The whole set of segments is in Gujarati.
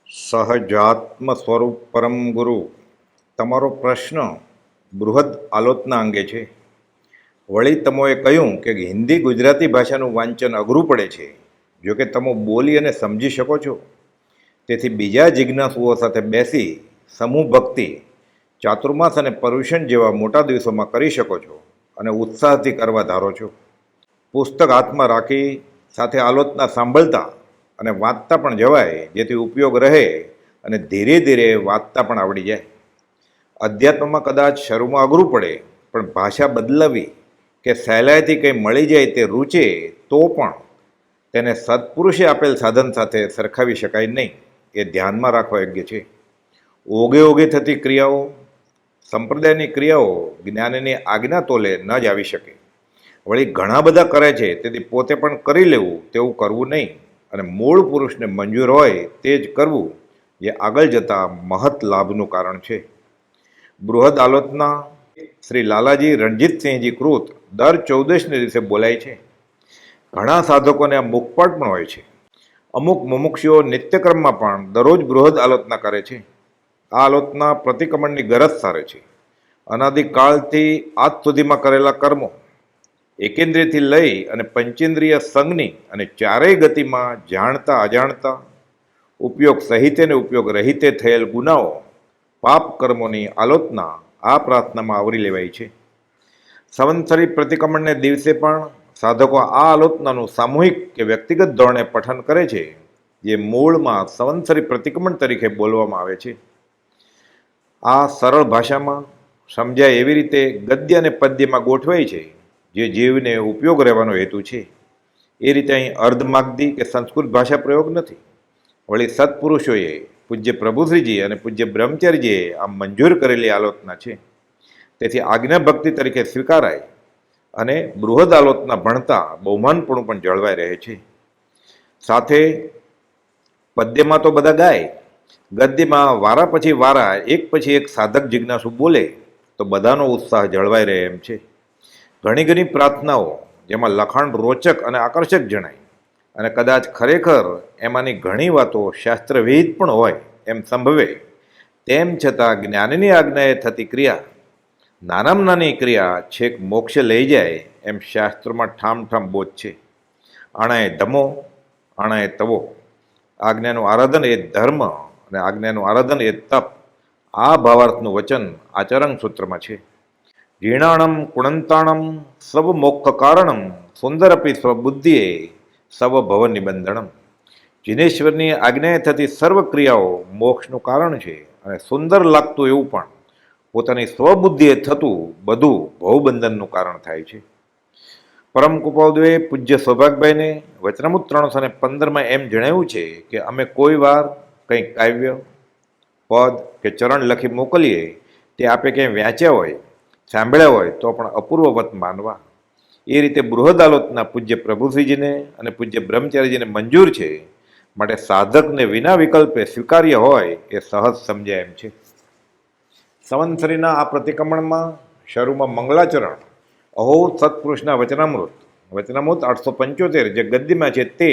સહજાત્મ સ્વરૂપ પરમ ગુરુ, તમારો પ્રશ્ન બૃહદ આલોચના અંગે છે. વળી તમોએ કહ્યું કે હિન્દી ગુજરાતી ભાષાનું વાંચન અઘરું પડે છે. જો કે તમો બોલી અને સમજી શકો છો, તેથી બીજા જિજ્ઞાસુઓ સાથે બેસી સમૂહ ભક્તિ, ચાતુર્માસ અને પર્યુષણ જેવા મોટા દિવસોમાં કરી શકો છો અને ઉત્સાહથી કરવા ધારો છો. પુસ્તક હાથમાં રાખી સાથે આલોચના સાંભળતા અને વાંચતા પણ જવાય, જેથી ઉપયોગ રહે અને ધીરે ધીરે વાંચતા પણ આવડી જાય. અધ્યાત્મમાં કદાચ શરૂમાં અઘરું પડે, પણ ભાષા બદલાવી કે સહેલાઈથી કંઈ મળી જાય તે રૂચે તો પણ તેને સત્પુરુષે આપેલ સાધન સાથે સરખાવી શકાય નહીં, એ ધ્યાનમાં રાખવા યોગ્ય છે. ઓગે ઓગે થતી ક્રિયાઓ, સંપ્રદાયની ક્રિયાઓ જ્ઞાનની આજ્ઞા તોલે ન જ આવી શકે. વળી ઘણા બધા કરે છે, તેથી પોતે પણ કરી લેવું તેવું કરવું નહીં, અને મૂળ પુરુષને મંજૂર હોય તે જ કરવું, જે આગળ જતા મહત લાભનું કારણ છે. બૃહદ આલોચના શ્રી લાલાજી રણજીતસિંહજી કૃત દર 14ને દિવસે બોલાય છે. ઘણા સાધકોને આ મુખપાઠ પણ હોય છે. અમુક મુમુક્ષુઓ નિત્યક્રમમાં પણ દરરોજ બૃહદ આલોચના કરે છે. આ આલોચના પ્રતિક્રમણની ગરજ સારે છે. અનાદિકાળથી આજ સુધીમાં કરેલા કર્મો, એકેન્દ્રિયથી લઈ અને પંચેન્દ્રિય સંઘની અને ચારેય ગતિમાં જાણતા અજાણતા, ઉપયોગ સહિતે અને ઉપયોગ રહિતે થયેલ ગુનાઓ, પાપ કર્મોની આલોચના આ પ્રાર્થનામાં આવરી લેવાય છે. સંવત્સરી પ્રતિક્રમણને દિવસે પણ સાધકો આ આલોચનાનું સામૂહિક કે વ્યક્તિગત ધોરણે પઠન કરે છે, જે મૂળમાં સંવત્સરી પ્રતિક્રમણ તરીકે બોલવામાં આવે છે. આ સરળ ભાષામાં સમજાય એવી રીતે ગદ્ય અને પદ્યમાં ગોઠવાય છે, જે જીવને ઉપયોગ રહેવાનો હેતુ છે. એ રીતે અહીં અર્ધમાગધી કે સંસ્કૃત ભાષા પ્રયોગ નથી. વળી સત્પુરુષોએ પૂજ્ય પ્રભુશ્રીજી અને પૂજ્ય બ્રહ્મચારીજીએ આ મંજૂર કરેલી આલોચના છે, તેથી આજ્ઞા ભક્તિ તરીકે સ્વીકારાય અને બૃહદ આલોચના ભણતા બહુમાનપણું પણ જળવાઈ રહે છે. સાથે પદ્યમાં તો બધા ગાય, ગદ્યમાં વારા પછી વારા એક પછી એક સાધક જિજ્ઞાસુ બોલે તો બધાનો ઉત્સાહ જળવાઈ રહે એમ છે. ઘણી ઘણી પ્રાર્થનાઓ જેમાં લખાણ રોચક અને આકર્ષક જણાય, અને કદાચ ખરેખર એમાંની ઘણી વાતો શાસ્ત્રવિહિત પણ હોય એમ સંભવે, તેમ છતાં જ્ઞાનની આજ્ઞાએ થતી ક્રિયા, નાનામાં નાની ક્રિયા છેક મોક્ષે લઈ જાય એમ શાસ્ત્રોમાં ઠામ બોધ છે. આણાએ ધમો, આણાએ તવો. આજ્ઞાનું આરાધન એ ધર્મ અને આજ્ઞાનું આરાધન એ તપ. આ ભાવાર્થનું વચન આચરણ સૂત્રમાં છે. જીર્ણાણમ કુણંતાણમ સવ મોક્ષ કારણમ સુંદરપી સ્વબુદ્ધિએ સવ ભવ નિબંધણમ. જીનેશ્વરની આજ્ઞાએ થતી સર્વ ક્રિયાઓ મોક્ષનું કારણ છે, અને સુંદર લાગતું એવું પણ પોતાની સ્વબુદ્ધિએ થતું બધું ભવબંધનનું કારણ થાય છે. પરમ કૃપાળુએ પૂજ્ય સૌભાગભાઈને વચનામૃત 315માં એમ જણાવ્યું છે કે અમે કોઈ વાર કંઈક કાવ્ય, પદ કે ચરણ લખી મોકલીએ, તે આપે ક્યાંય વાંચ્યા હોય, સાંભળ્યા હોય તો પણ અપૂર્વવત માનવા. એ રીતે બૃહદ આલોચના પૂજ્ય પ્રભુશ્રીજીને અને પૂજ્ય બ્રહ્મચારીજીને મંજૂર છે, માટે સાધકને વિના વિકલ્પે સ્વીકાર્ય હોય એ સહજ સમજાય એમ છે. સંવત્સરીના આ પ્રતિક્રમણમાં શરૂમાં મંગલાચરણ, અહો સત્પુરુષના વચનામૃત, વચનામૃત 875 જે ગદ્યમાં છે તે,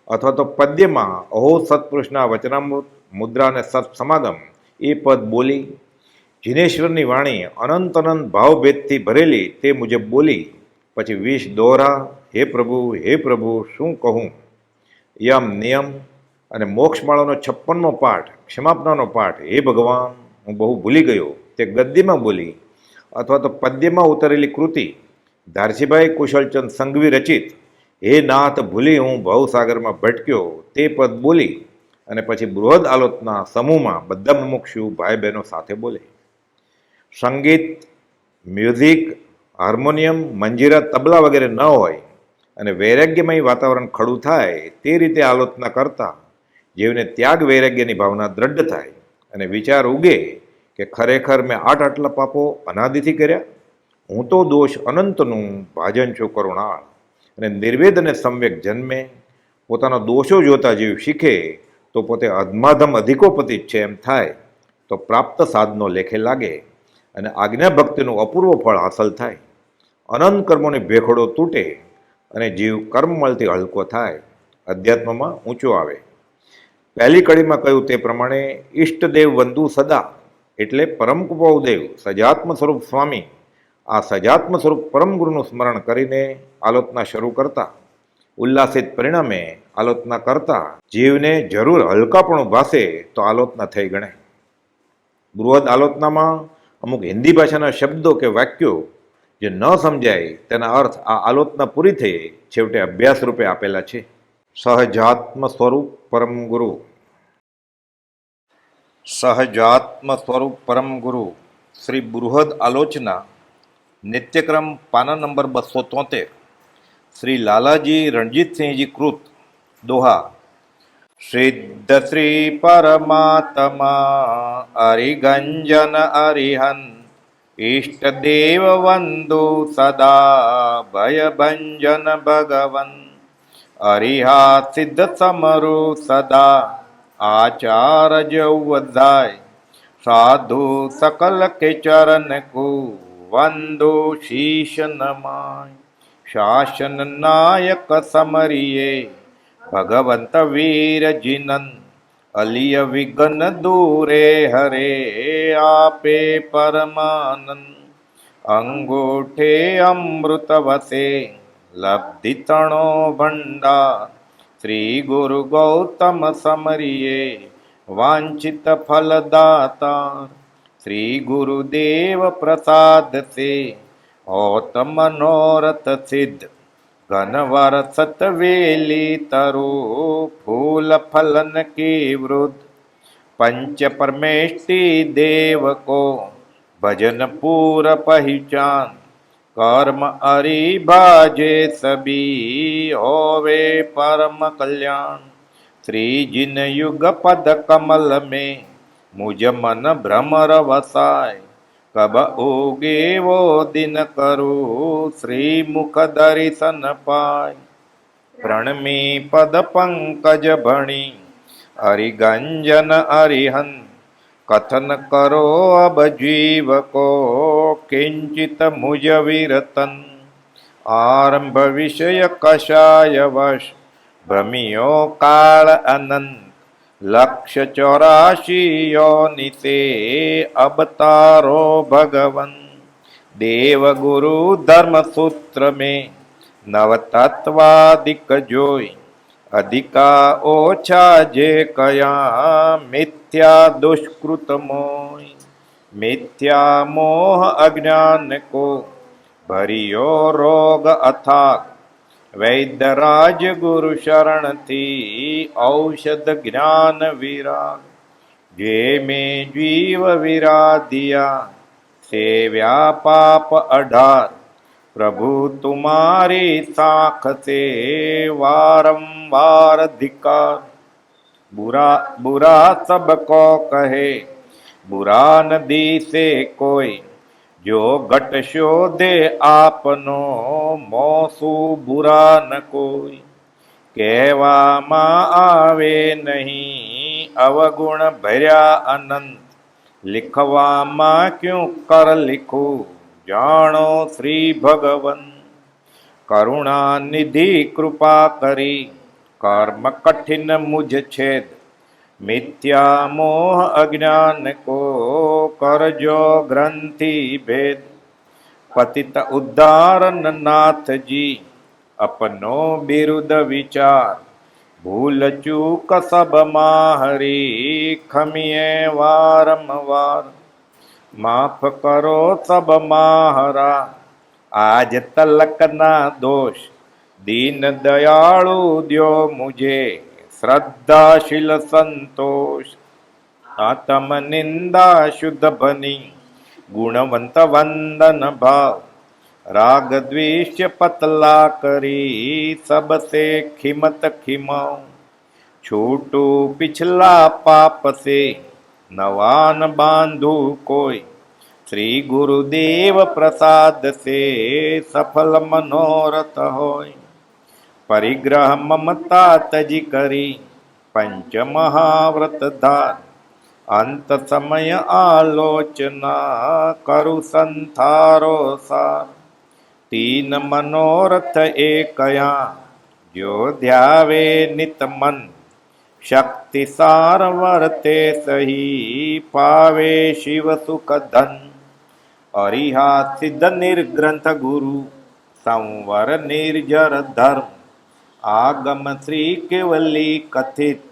અથવા તો પદ્યમાં અહો સત્પુરુષના વચનામૃત, મુદ્રા અને સત સમાગમ એ પદ બોલી, જીનેશ્વરની વાણી અનંત અનંત ભાવભેદથી ભરેલી તે મુજબ બોલી, પછી 20 દોહરા, હે પ્રભુ શું કહું, યમ નિયમ અને મોક્ષમાળાનો 56મો પાઠ, ક્ષમાપનાનો પાઠ, હે ભગવાન હું બહુ ભૂલી ગયો, તે ગદ્યમાં બોલી, અથવા તો પદ્યમાં ઉતરેલી કૃતિ ધારસીભાઈ કુશળચંદ સંઘવી રચિત હે નાથ ભૂલી હું ભવસાગરમાં ભટક્યો, તે પદ બોલી, અને પછી બૃહદ આલોચના સમૂહમાં બધા મુમુક્ષુ ભાઈ બહેનો સાથે બોલે. સંગીત, મ્યુઝિક, હાર્મોનિયમ, મંજીરા, તબલા વગેરે ન હોય અને વૈરાગ્યમય વાતાવરણ ખડું થાય, તે રીતે આલોચના કરતા જેવને ત્યાગ વૈરાગ્યની ભાવના દ્રઢ થાય અને વિચાર ઉગે કે ખરેખર મેં આટલા પાપો અનાદિથી કર્યા, હું તો દોષ અનંતનું ભાજન છું કરુણાળ, અને નિર્વેદ અને સમ્યક જન્મે પોતાના દોષો જોતા જીવ શીખે તો પોતે અધમાધમ અધિકોપતિ છે એમ થાય, તો પ્રાપ્ત સાધનો લેખે લાગે અને આજ્ઞા ભક્તિનું અપૂર્વ ફળ હાંસલ થાય. અનંત કર્મોની ભેખડો તૂટે અને જીવ કર્મમળથી હલકો થાય, અધ્યાત્મમાં ઊંચો આવે. પહેલી કડીમાં કહ્યું તે પ્રમાણે ઈષ્ટદેવ વંદુ સદા એટલે પરમ કુપોદેવ સજાત્મ સ્વરૂપ સ્વામી આ સજાત્મ સ્વરૂપ પરમ ગુરુનું સ્મરણ કરીને આલોચના શરૂ કરતા ઉલ્લાસિત પરિણામે આલોચના કરતા જીવને જરૂર હલકાપણું ભાસે તો આલોચના થઈ ગણે. બૃહદ આલોચનામાં અમુક હિન્દી ભાષાના શબ્દો કે વાક્યો જે ન સમજાય તેના અર્થ આ આલોચના પૂરી થઈ છેવટે અભ્યાસ રૂપે આપેલા છે. સહજાત્મ સ્વરૂપ પરમ ગુરુ. સહજાત્મ સ્વરૂપ પરમ ગુરુ શ્રી બૃહદ આલોચના નિત્યક્રમ પાના નંબર 273 શ્રી લાલાજી રણજીતસિંહજી કૃત. દોહા. સિદ્ધ શ્રી પરમાત્મા અરિગંજન અરિહન ઈષ્ટદેવ વંદુ સદા ભયભંજન ભગવન અરિહા સિદ્ધ સમરુ સદા આચાર્ય વધાય સાધુ સકલ કે ચરણ કો વંદો શીશ નમાય શાસન નાયક સમરિયે ભગવંત વીર જીનન અલિય વિઘ્ન દૂરે હરે આપે પરમાનંદ અંગૂઠે અમૃત વસે લબ્ધિ તણો ભંડાર શ્રી ગુરુ ગૌતમ સમરિયે વાંછિત ફલદાતાર શ્રી ગુરુદેવ પ્રસાદ સે હોત મનોરથ સિદ્ધ ઘનવાર સતવેલી તરુ ફૂલ ફલન કી વૃદ્ધ પંચ પરમેષ્ટિ દેવ કો ભજન પૂર પહેચાન કર્મ અરી ભાજે સબી હોવે પરમ કલ્યાણ શ્રી જીન યુગ પદ કમલ में मुझ मन भ्रमर वसाय कब उगे वो दिन करू श्री मुख दर्शन पाय प्रणमी पद पंकज भणी हरिगंजन हरिहन कथन करो अब जीव को किंचित मुझ विरतन आरंभ विषय कषाय वश भ्रमियो काल अनंत लक्ष्य 84 योनि से अवतारो भगवन देव गुरु धर्म सूत्र में नव तत्वादिक जोई अधिका ओछा जे कया मिथ्या दुष्कृत मोय मिथ्या मोह अज्ञान को भरियो रोग अथाक वैद्यराज गुरु शरण थी औषध ज्ञान विराग जे में जीव विराधिया सेव्या पाप 18 प्रभु तुम्हारी साख से वारंवार धिकार बुरा बुरा सबको कहे बुरा नदी से कोई जो घट शोधे आपनो मोसु बुरा न કોઈ કહેવામાં આવે નહીં અવગુણ ભર્યા અનંત लिखવામાં ક્યું કર लिखું જાણો શ્રી ભગવન કરુણા નિધિ કૃપા કરી કર્મ કઠિન મુझ છેદ मिथ्या मोह अज्ञान को करजो ग्रंथि भेद पतित उद्धारण नाथ जी अपनो बिरुद विचार भूल चूक सब माहरी खमिए वारंवार माफ करो सब माहरा आज तलक ना दोष दीन दयाळु द्यो मुझे श्रद्धाशील संतोष आत्म निंदा शुद्ध बनी गुणवंत वंदन भाव राग द्वेष पतला करी सबसे खिमत खिमाओ छोटू पिछला पाप से नवान बांधू कोई श्री गुरुदेव प्रसाद से सफल मनोरथ होय परिग्रह ममता तजी કરી પંચ મહાવ્રત ધાર અંત સમય આલોચના કરુ સંથારો સાર તીન મનોરથ એકયા જો ધ્યાવે નિત મન શક્તિ तिसार वर्ते सही पावे शिव सुख धन अरिहा सिद्ध निर्ग्रंथ गुरु संवर निर्जर धर्म आगम श्री केवली कथित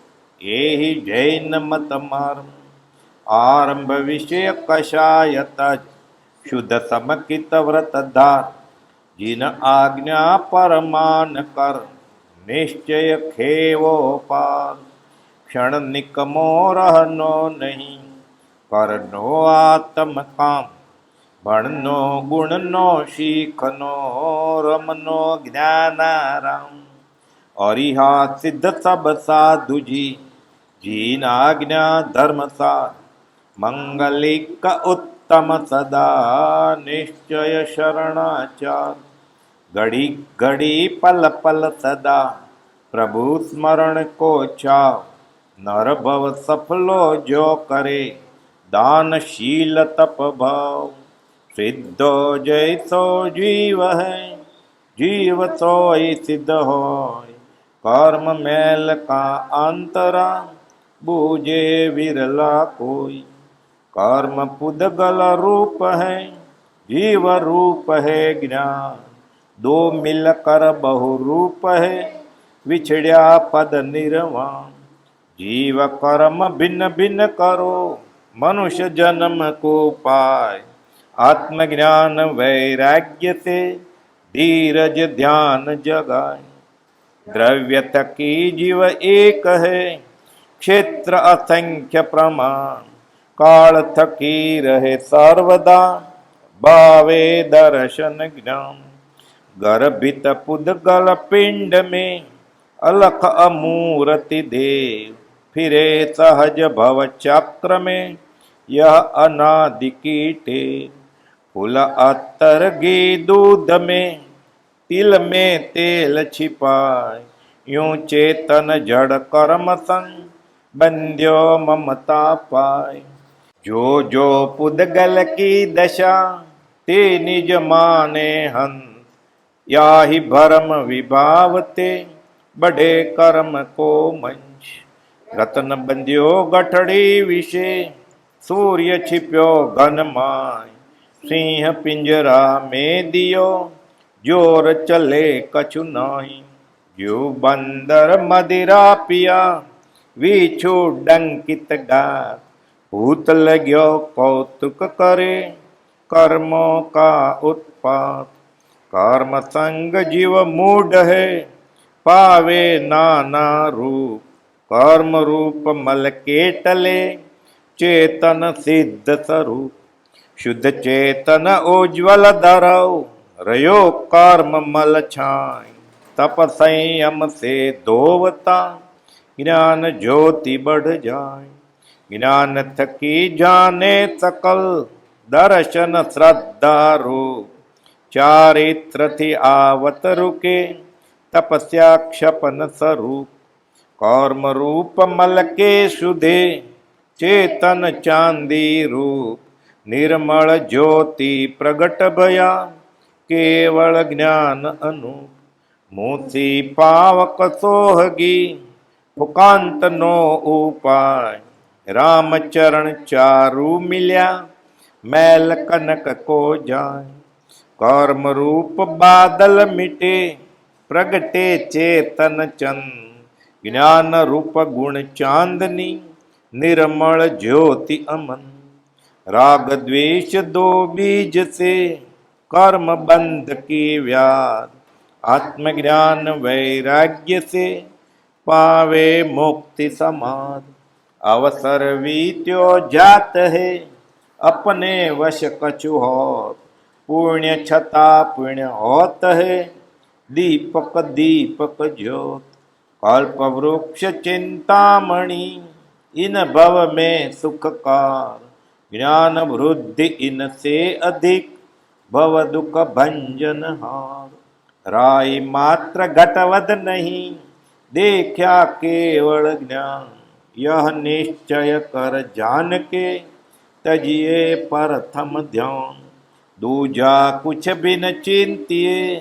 एहि जैन मत मार्ग आरंभ विषय कषाय तज शुद्ध समकित व्रत धार जिन आज्ञा परमान कर निश्चय खेवो पार क्षण निकमो रहनो नहीं करनो आत्म काम ભણનો ગુણનો શીખનો રમનો જ્ઞાનારામ અરિહા સિદ્ધ સબ સાધુજી જીના આજ્ઞા ધર્મસાર મંગલિક ઉત્તમ સદા નિશ્ચય શરણાચાર ઘડી ઘડી પલ પલ સદા પ્રભુ સ્મરણ કો ચાવ નર ભવ સફલો જો કરે દાનશીલ તપ ભાવ સિદ્ધો જૈસો જીવ હૈ જીવ સોય સિદ્ધ હોય કર્મ મેલ કા અંતરા બૂજે વિરલા કોઈ કર્મ પુદગલ રૂપ હૈ જીવ રૂપ હૈ જ્ઞાન દો મિલ કર બહુ રૂપ હૈ વિછડ્યા પદ નિર્વાણ જીવ કર્મ ભિન્ન ભિન્ન કરો મનુષ્ય જન્મ को पाय आत्मज्ञान वैराग्य से धीरज ध्यान जगाए द्रव्य थकी जीव एक है क्षेत्र असंख्य प्रमाण काल थकी रहे सर्वदा भावे दर्शन ज्ञान गर्भित पुद्गल पिंड में अलख अमूर्ति देव फिरे सहज भव चक्र में यह अनादि की टेर फूल अत्तर घी दूध में तिल में तेल छिपाए यूं चेतन जड़ कर्म संग बंध्यो ममता पाए जो जो पुद्गल की दशा ते निज माने हंस या ही भरम विभावते बढ़े कर्म को मंच रतन बंध्यो गठड़ी विषे सूर्य छिप्यो घन माय सिंह पिंजरा में दियो जोर चले कछु नाई जो बंदर मदिरा पिया वीछू डंकित गात भूत लग्यो कौतुक करे कर्मों का उत्पात कर्म संग जीव मूढ़ है पावे नाना रूप कर्म रूप मल के टले चेतन सिद्ध स्वरूप शुद्ध चेतन उज्ज्वल धरव रयो कर्म मल छाय तप संयम से धोवता ज्ञान ज्योति बढ़ जाए ज्ञान थकी जाने सकल दर्शन श्रद्धा रूप चारित्र थी आवत रुके तपस्या क्षपन स्वरूप कर्म रूप मल के शुद्धे चेतन चांदी रूप निर्मल ज्योति प्रगट भया केवल ज्ञान अनूप मूसी पावक सोहगी फुकांत नो उपाय राम चरण चारु मिल्या मैल कनक को जाय कर्म रूप बादल मिटे प्रगटे चेतन चंद ज्ञान रूप गुण चांदनी निर्मल ज्योति अमन राग द्वेष दो बीज से कर्म बंध की व्याध आत्मज्ञान वैराग्य से पावे मुक्ति समाध अवसर वीत्यो जात है अपने वश कछु होत पुण्य छता पुण्य होत है दीपक दीपक ज्योत कल्प वृक्ष चिंतामणि इन भव में सुखकार ज्ञान वृद्धि इनसे अधिक भव दुख भंजन हार राय मात्र घटवद नहीं देखा केवल ज्ञान यह निश्चय कर जान के तजिए प्रथम ध्यान दूजा कुछ भी न चिंतिए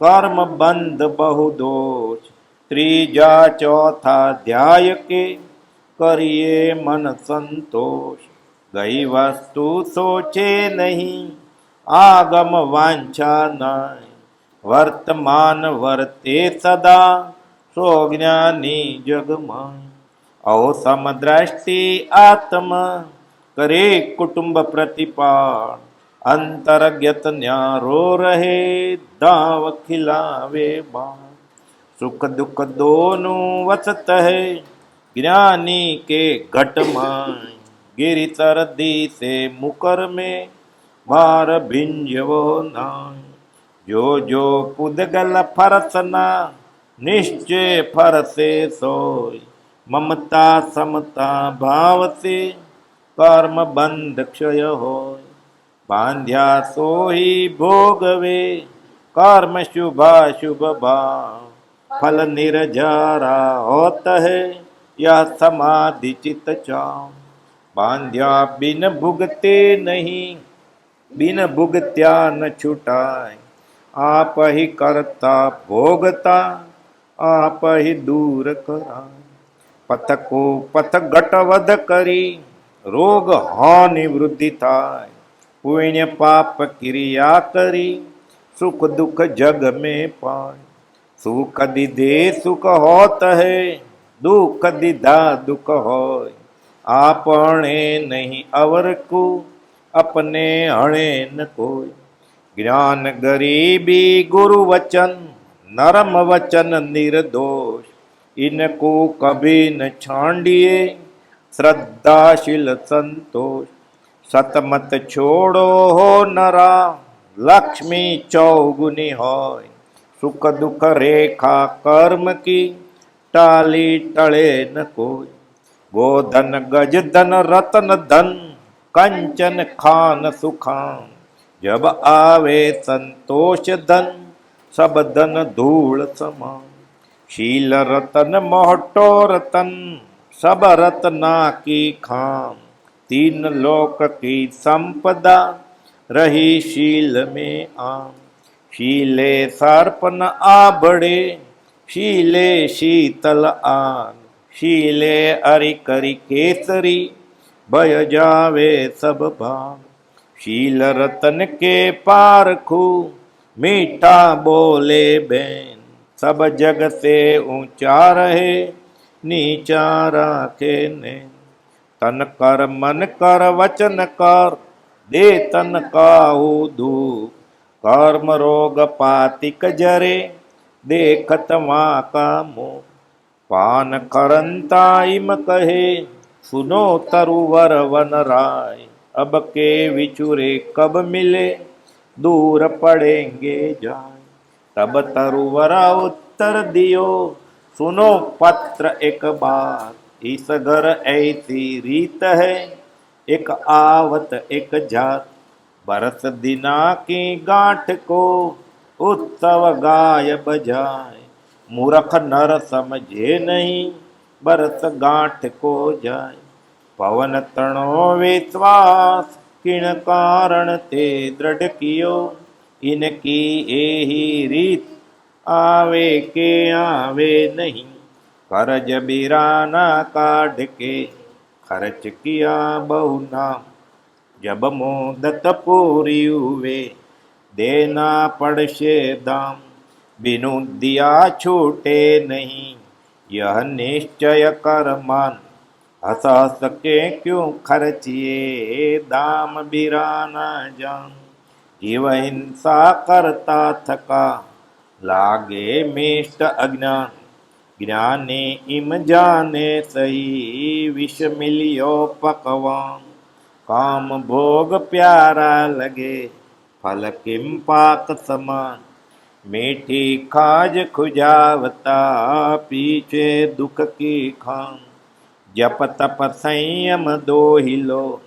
कर्म बंध बहु दोष त्रीजा चौथा ध्याय के કરીએ મન સંતોષ. ગઈ વસ્તુ સોચે નહીં, આગમ વાંછા નહીં. વર્તમાન વર્તે સદા, સો જ્ઞાની જગમાં. અહો સમદ્રષ્ટિ આત્મ, કરે કુટુંબ પ્રતિપાળ. અંતર્ગત ન્યારો રહે, દાવ ખિલાવે બાણ. सुख दुख दोनों वसत है, ज्ञानी के घट माय. गिरि सरदी से मुकर में, भार भिंजवो नाय. जो जो पुदगल फरसना, निश्चय फरसे सोय. ममता समता भाव से, कर्म बंध क्षय होय. बांध्या सोही भोगवे, कर्म शुभा शुभ भाव. फल निर्जरा होत है, यह समाधि चित चाव. बांध्या बिन भुगते नहीं, बिन भुगत्या न छुटाय. आप ही करता भोगता, आप ही दूर कराय. पथ को पथ गटवध करी, रोग हानि वृद्धि थाय. पुण्य पाप क्रिया करी, सुख दुख जग में पाय. सुख दीधे सुख होत है, दुख दीधा दुख होय. आपणे नहीं अवर को, अपने हणे न कोय. ज्ञान गरीबी गुरु वचन, नरम वचन निर्दोष. इनको कभी न छांडिए, श्रद्धाशील संतोष. सतमत छोड़ो हो नरा, लक्ष्मी चौगुनी होय. सुख दुख रेखा कर्म की, टाली टळे न कोई. गोधन गज धन रतन धन, कंचन खान सुखान. जब आवे संतोष धन, सब धन धूल समान. शील रतन मोहटो रतन, सब रतना की खान. तीन लोक की संपदा, रही शील में आम. शीले सर्पन आबड़े, शीले शीतल आन. शीले अरि करी केसरी, भय जावे सब भान. शील रतन के पारखू, मीठा बोले बैन. सब जग से ऊंचा रहे, नीचा राखे नैन. तन कर मन कर वचन कर, दे तन काहू धूप. कर्म रोग पातिक जरे, देखत वहाँ का मुँह. पान करंता इम कहे, सुनो तरुवर वन राय. अब के विचुरे कब मिले, दूर पड़ेंगे जाय. तब तरुवरा उत्तर दियो, सुनो पत्र एक बार. इस घर ऐसी रीत है, एक आवत एक जात. बरस दिना की गांठ को, उत्सव गाय बजाए. मूर्ख नर समझे नहीं, बरस गांठ को जाए. पवन तणो विश्वास, किण कारण ते दृढ़ कियो. इनकी एही रीत, आवे के आवे नहीं. करज बिराना काढ़ के, खर्च किया बहु नाम. जब मोदत पूरी हुए, देना पड़शे दाम. बिनु दिया छूटे नहीं, यह निश्चय कर मान. हंस हंस के क्यों खर्चिए, दाम बिराना जान. जीव हिंसा करता थका, लागे मिष्ट अज्ञान. ज्ञानी इम जाने सही, विष मिलियो पकवान. काम भोग प्यारा लगे, फल किम पाक समान. मीठी खाज खुजावता, पीछे दुख की खान. जप तप संयम दो हिलो,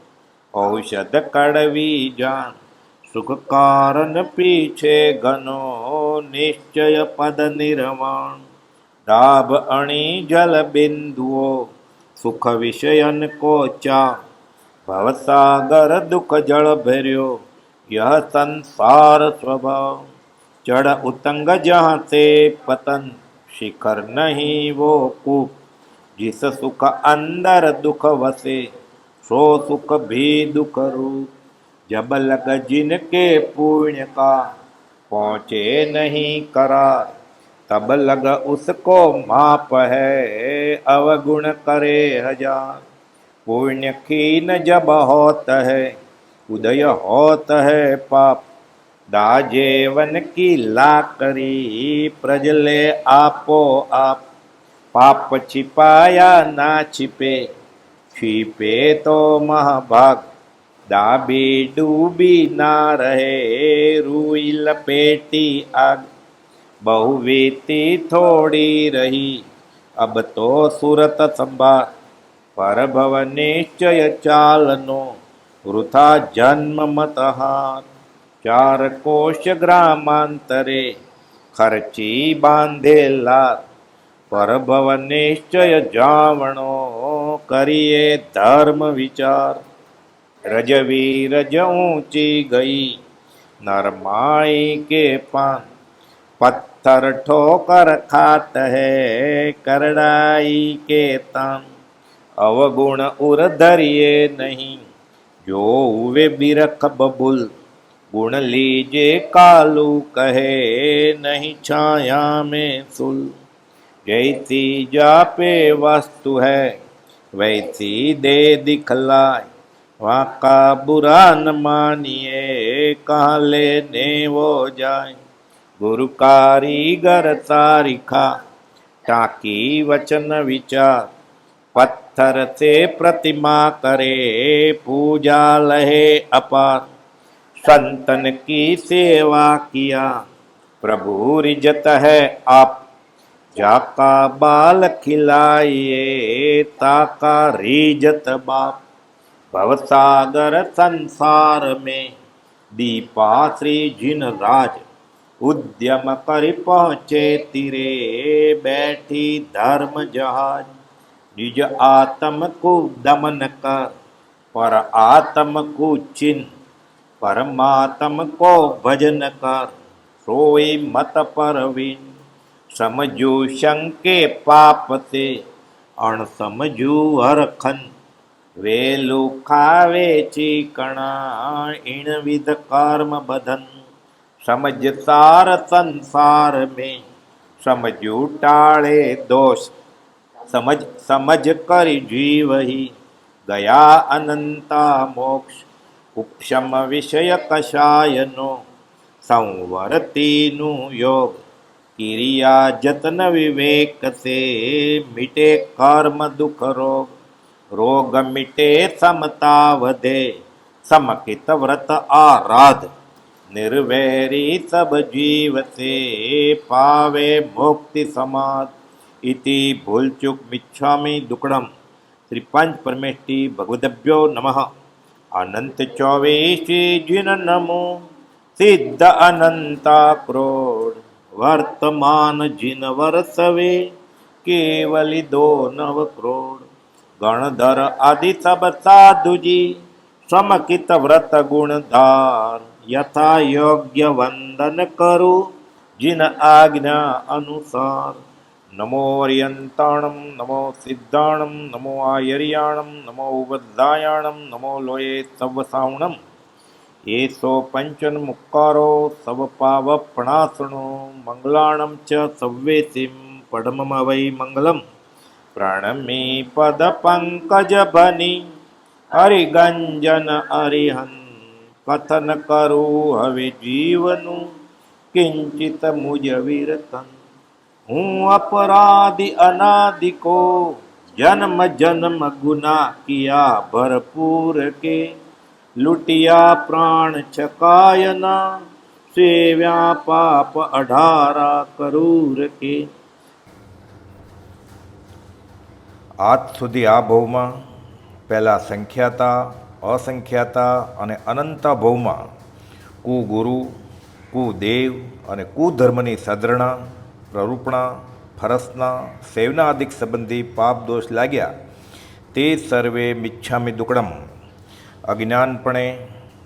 औषध कड़वी जान. सुख कारण पीछे घनो, निश्चय पद निर्वाण. डाब अणि जल बिंदुओ, सुख विषयन को चा. भवसागर दुख जल भर्यो, यह संसार स्वभाव. चढ़ उतंग जहाँ से पतन, शिखर नहीं वो कूप. जिस सुख अंदर दुख वसे सो सुख भी दुख रूप। जब लग जिनके पुण्य का पहुँचे नहीं करार, तब लग उसको माप है अवगुण करे हजार। पुण्य खीन जब होत है उदय होत है पाप, दाजेवन की लाकरी प्रजले आपो आप। पाप छिपाया ना छिपे, छिपे तो महाभाग। दाबी डूबी ना रहे रुई लपेटी आग। बहुवीती थोड़ी रही अब तो सूरत संभार। पर भव निश्चय चालनो वृथा जन्म मत हार। चार कोश ग्रामांतरे खर्ची बांधेला, पर भव निश्चय जावणो करिए धर्म विचार। रजवी रज ऊंची गई नरमाई के पान, पत्थर ठोकर खात है करड़ाई के तान। अवगुण उर धरिए नहीं जो हुए बिरख बबुल, गुण लीजे कालू कहे नहीं छाया में सुल। जैसी जापे वस्तु है वैसी दे दिखलाय, वहाँ का बुरा न मानिए कहाँ लेने वो जाए। गुरु कारीगर तारिखा टाकी वचन विचार, पत्थर से प्रतिमा करे पूजा लहे अपार। संतन की सेवा किया प्रभु रिजत है आप, जाका बाल खिलाइए ताका रिजत बाप। भवसागर संसार में दीपा श्री जिन राज, उद्यम कर पहुँचे तीरे बैठी धर्म जहाज। निज आत्म को दमन कर पर आत्म को चिन्ह, परमात्म को भजन कर सोई मत परवीन। समझू शंके पाप से अण समझू हरखन, वेलू खावे चीकणा इन विध कर्म बधन। समझ सार संसार में समझू टाळे दोष, समझ समझ कर जीव ही गया अनंता मोक्ष। उपशम विषय कषायनो संवरतीनु योग, क्रिया जतन विवेक से मिटे कर्म दुख रोग। रोग मिटे समता वधे समकित व्रत आराध, निर्वैरी सब जीव से पावे मुक्ति समाध। इति भूलचूक मिच्छामि दुक्कडम। श्री पंच परमेष्टि भगवदभ्यो नमः। अनंत चौवेशी जिन नमो, सिद्ध अनंता क्रोड। वर्तमान जिन वर्षवे केवली दो नव क्रोड। गणधर आदि सब साधु जी समकित व्रत गुणधार। यथा योग्य वंदन करो जिन आज्ञा अनुसार। नमो अर्यंताणम नमो सिद्धाणम नमो आयर्याणम नमो वज्रायाणम नमो लोये सवसावणम। येसो पंचन मुक्कारो सव पावपणासनो। मंगलाणं च सव्वेसिं पडममवै मंगलम। प्रणमी पद पंकज बनी हरिगंजन अरिहन। कथन करू हवे जीवनु किंचित मुझ विरतन। हूँ अपराधी अनादि को जन्म जन्म गुना किया भरपूर के। लुटिया प्राण छकायना सेव्या पाप अढारा करूर के। આજ સુધી આ ભવમાં પહેલાં સંખ્યાતા, અસંખ્યાતા અને અનંતા ભવમાં કુગુરુ, કુદેવ અને કુધર્મની સદ્રણા, પ્રરૂપણા, ફરસના, સેવનાદિક સંબંધી પાપ દોષ લાગ્યા તે સર્વે મિચ્છામિ દુક્કડમ. અજ્ઞાનપણે,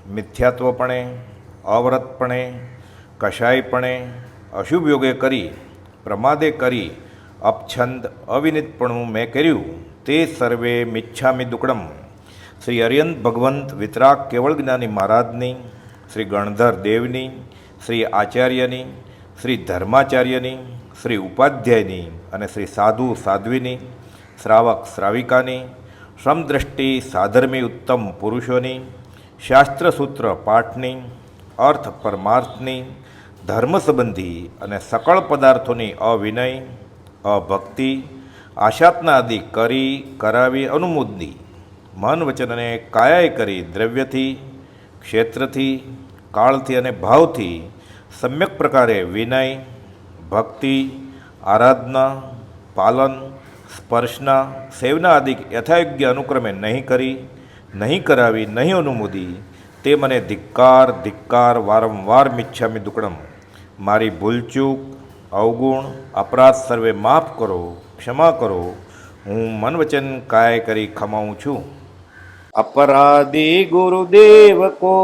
મિથ્યાત્વપણે, અવ્રતપણે, કષાયપણે, અશુભ યોગે કરી, પ્રમાદે કરી, અપછંદ અવિનિતપણું મેં કર્યું તે સર્વે મિચ્છામિ દુક્કડમ. શ્રી અરિયંત ભગવંત વિતરાગ કેવળ જ્ઞાની મહારાજની, શ્રી ગણધર દેવની, શ્રી આચાર્યની, શ્રી ધર્માચાર્યની, શ્રી ઉપાધ્યાયની અને શ્રી સાધુ સાધ્વીની, શ્રાવક શ્રાવિકાની, સમદ્રષ્ટિ સાધર્મી ઉત્તમ પુરુષોની, શાસ્ત્રસૂત્ર પાઠની, અર્થ પરમાર્થની, ધર્મ સંબંધી અને સકળ પદાર્થોની અવિનય, અભક્તિ, આશાતના આદિ કરી કરાવી અનુમોદની, મન વચન અને કાયાએ કરી દ્રવ્યથી, ક્ષેત્રથી, કાળથી અને ભાવથી સમ્યક પ્રકારે વિનય, ભક્તિ, આરાધના, પાલન, સ્પર્શના, સેવના આદિ યથાયોગ્ય અનુક્રમે નહીં કરી, નહીં કરાવી, નહીં અનુમોદી, તે મને ધિક્કાર ધિક્કાર વારંવાર મિચ્છામિ દુક્કડમ. મારી ભૂલચૂક, અવગુણ, અપરાધ સર્વે માફ કરો, ક્ષમા કરો. હું મન વચન કાય કરી ખમાઉં છું. अपराधी गुरुदेव को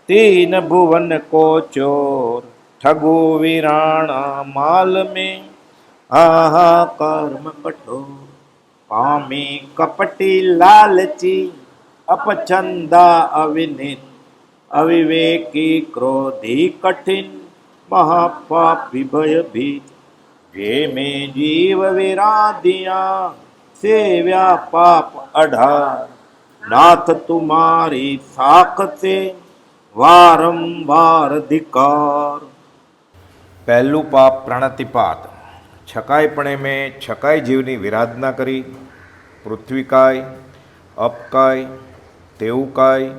तीन भुवन को चोर, ठगु वीराणा माल में आहा कर्म कठोर, कामी कपटी लालची अपछंदा अविनित, अविवेकी क्रोधी कठिन महापापी भयभीत, जे में जीव विराधिया सेव्या पाप अढ़ार, नाथ तुम्हारी साख से वारंवार धिकार. પહેલું પાપ પ્રાણાતિપાત. છકાઈપણે મેં છકાઈ જીવની વિરાધના કરી. પૃથ્વીકાય, અપકાય, તેવુકાય,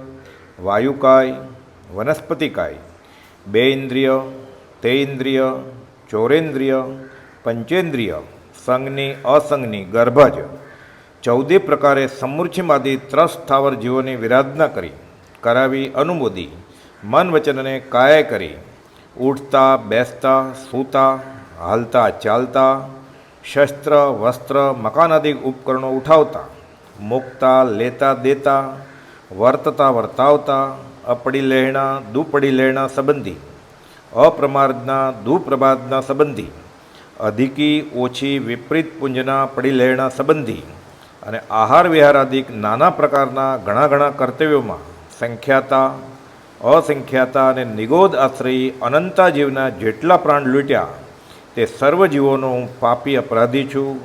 વાયુકાય, વનસ્પતિકાય, બે ઇન્દ્રિય, તે ઇન્દ્રિય, ચોરેન્દ્રિય, પંચેન્દ્રિય, સંગની અસંગની ગર્ભજ 14 પ્રકારે સમૂર્છિમાદી ત્રસ સ્થાવર જીવોની વિરાધના કરી કરાવી અનુમોદી, મન વચન અને કાયા કરી, ઉઠતા બેસતા સૂતા, હાલતા ચાલતા, શસ્ત્ર વસ્ત્ર મકાનાદિ ઉપકરણો ઉઠાવતા, મૂકતા લેતા દેતા, વર્તતા વર્તાવતા, અપડી લહેણા દુપડી લહેણા સંબંધી, અપ્રમાદના દુપ્રમાદના સંબંધી, અધિકી ઓછી વિપરીત પુંજના પડી લહેણા સંબંધી અને આહાર વિહારાદિક નાના પ્રકારના ઘણા કર્તવ્યોમાં સંખ્યાતા, અસંખ્યાતા અને નિગોદ આશ્રયી અનંતા જીવના જેટલા પ્રાણ લૂંટ્યા તે સર્વ જીવોનો હું પાપી અપરાધી છું,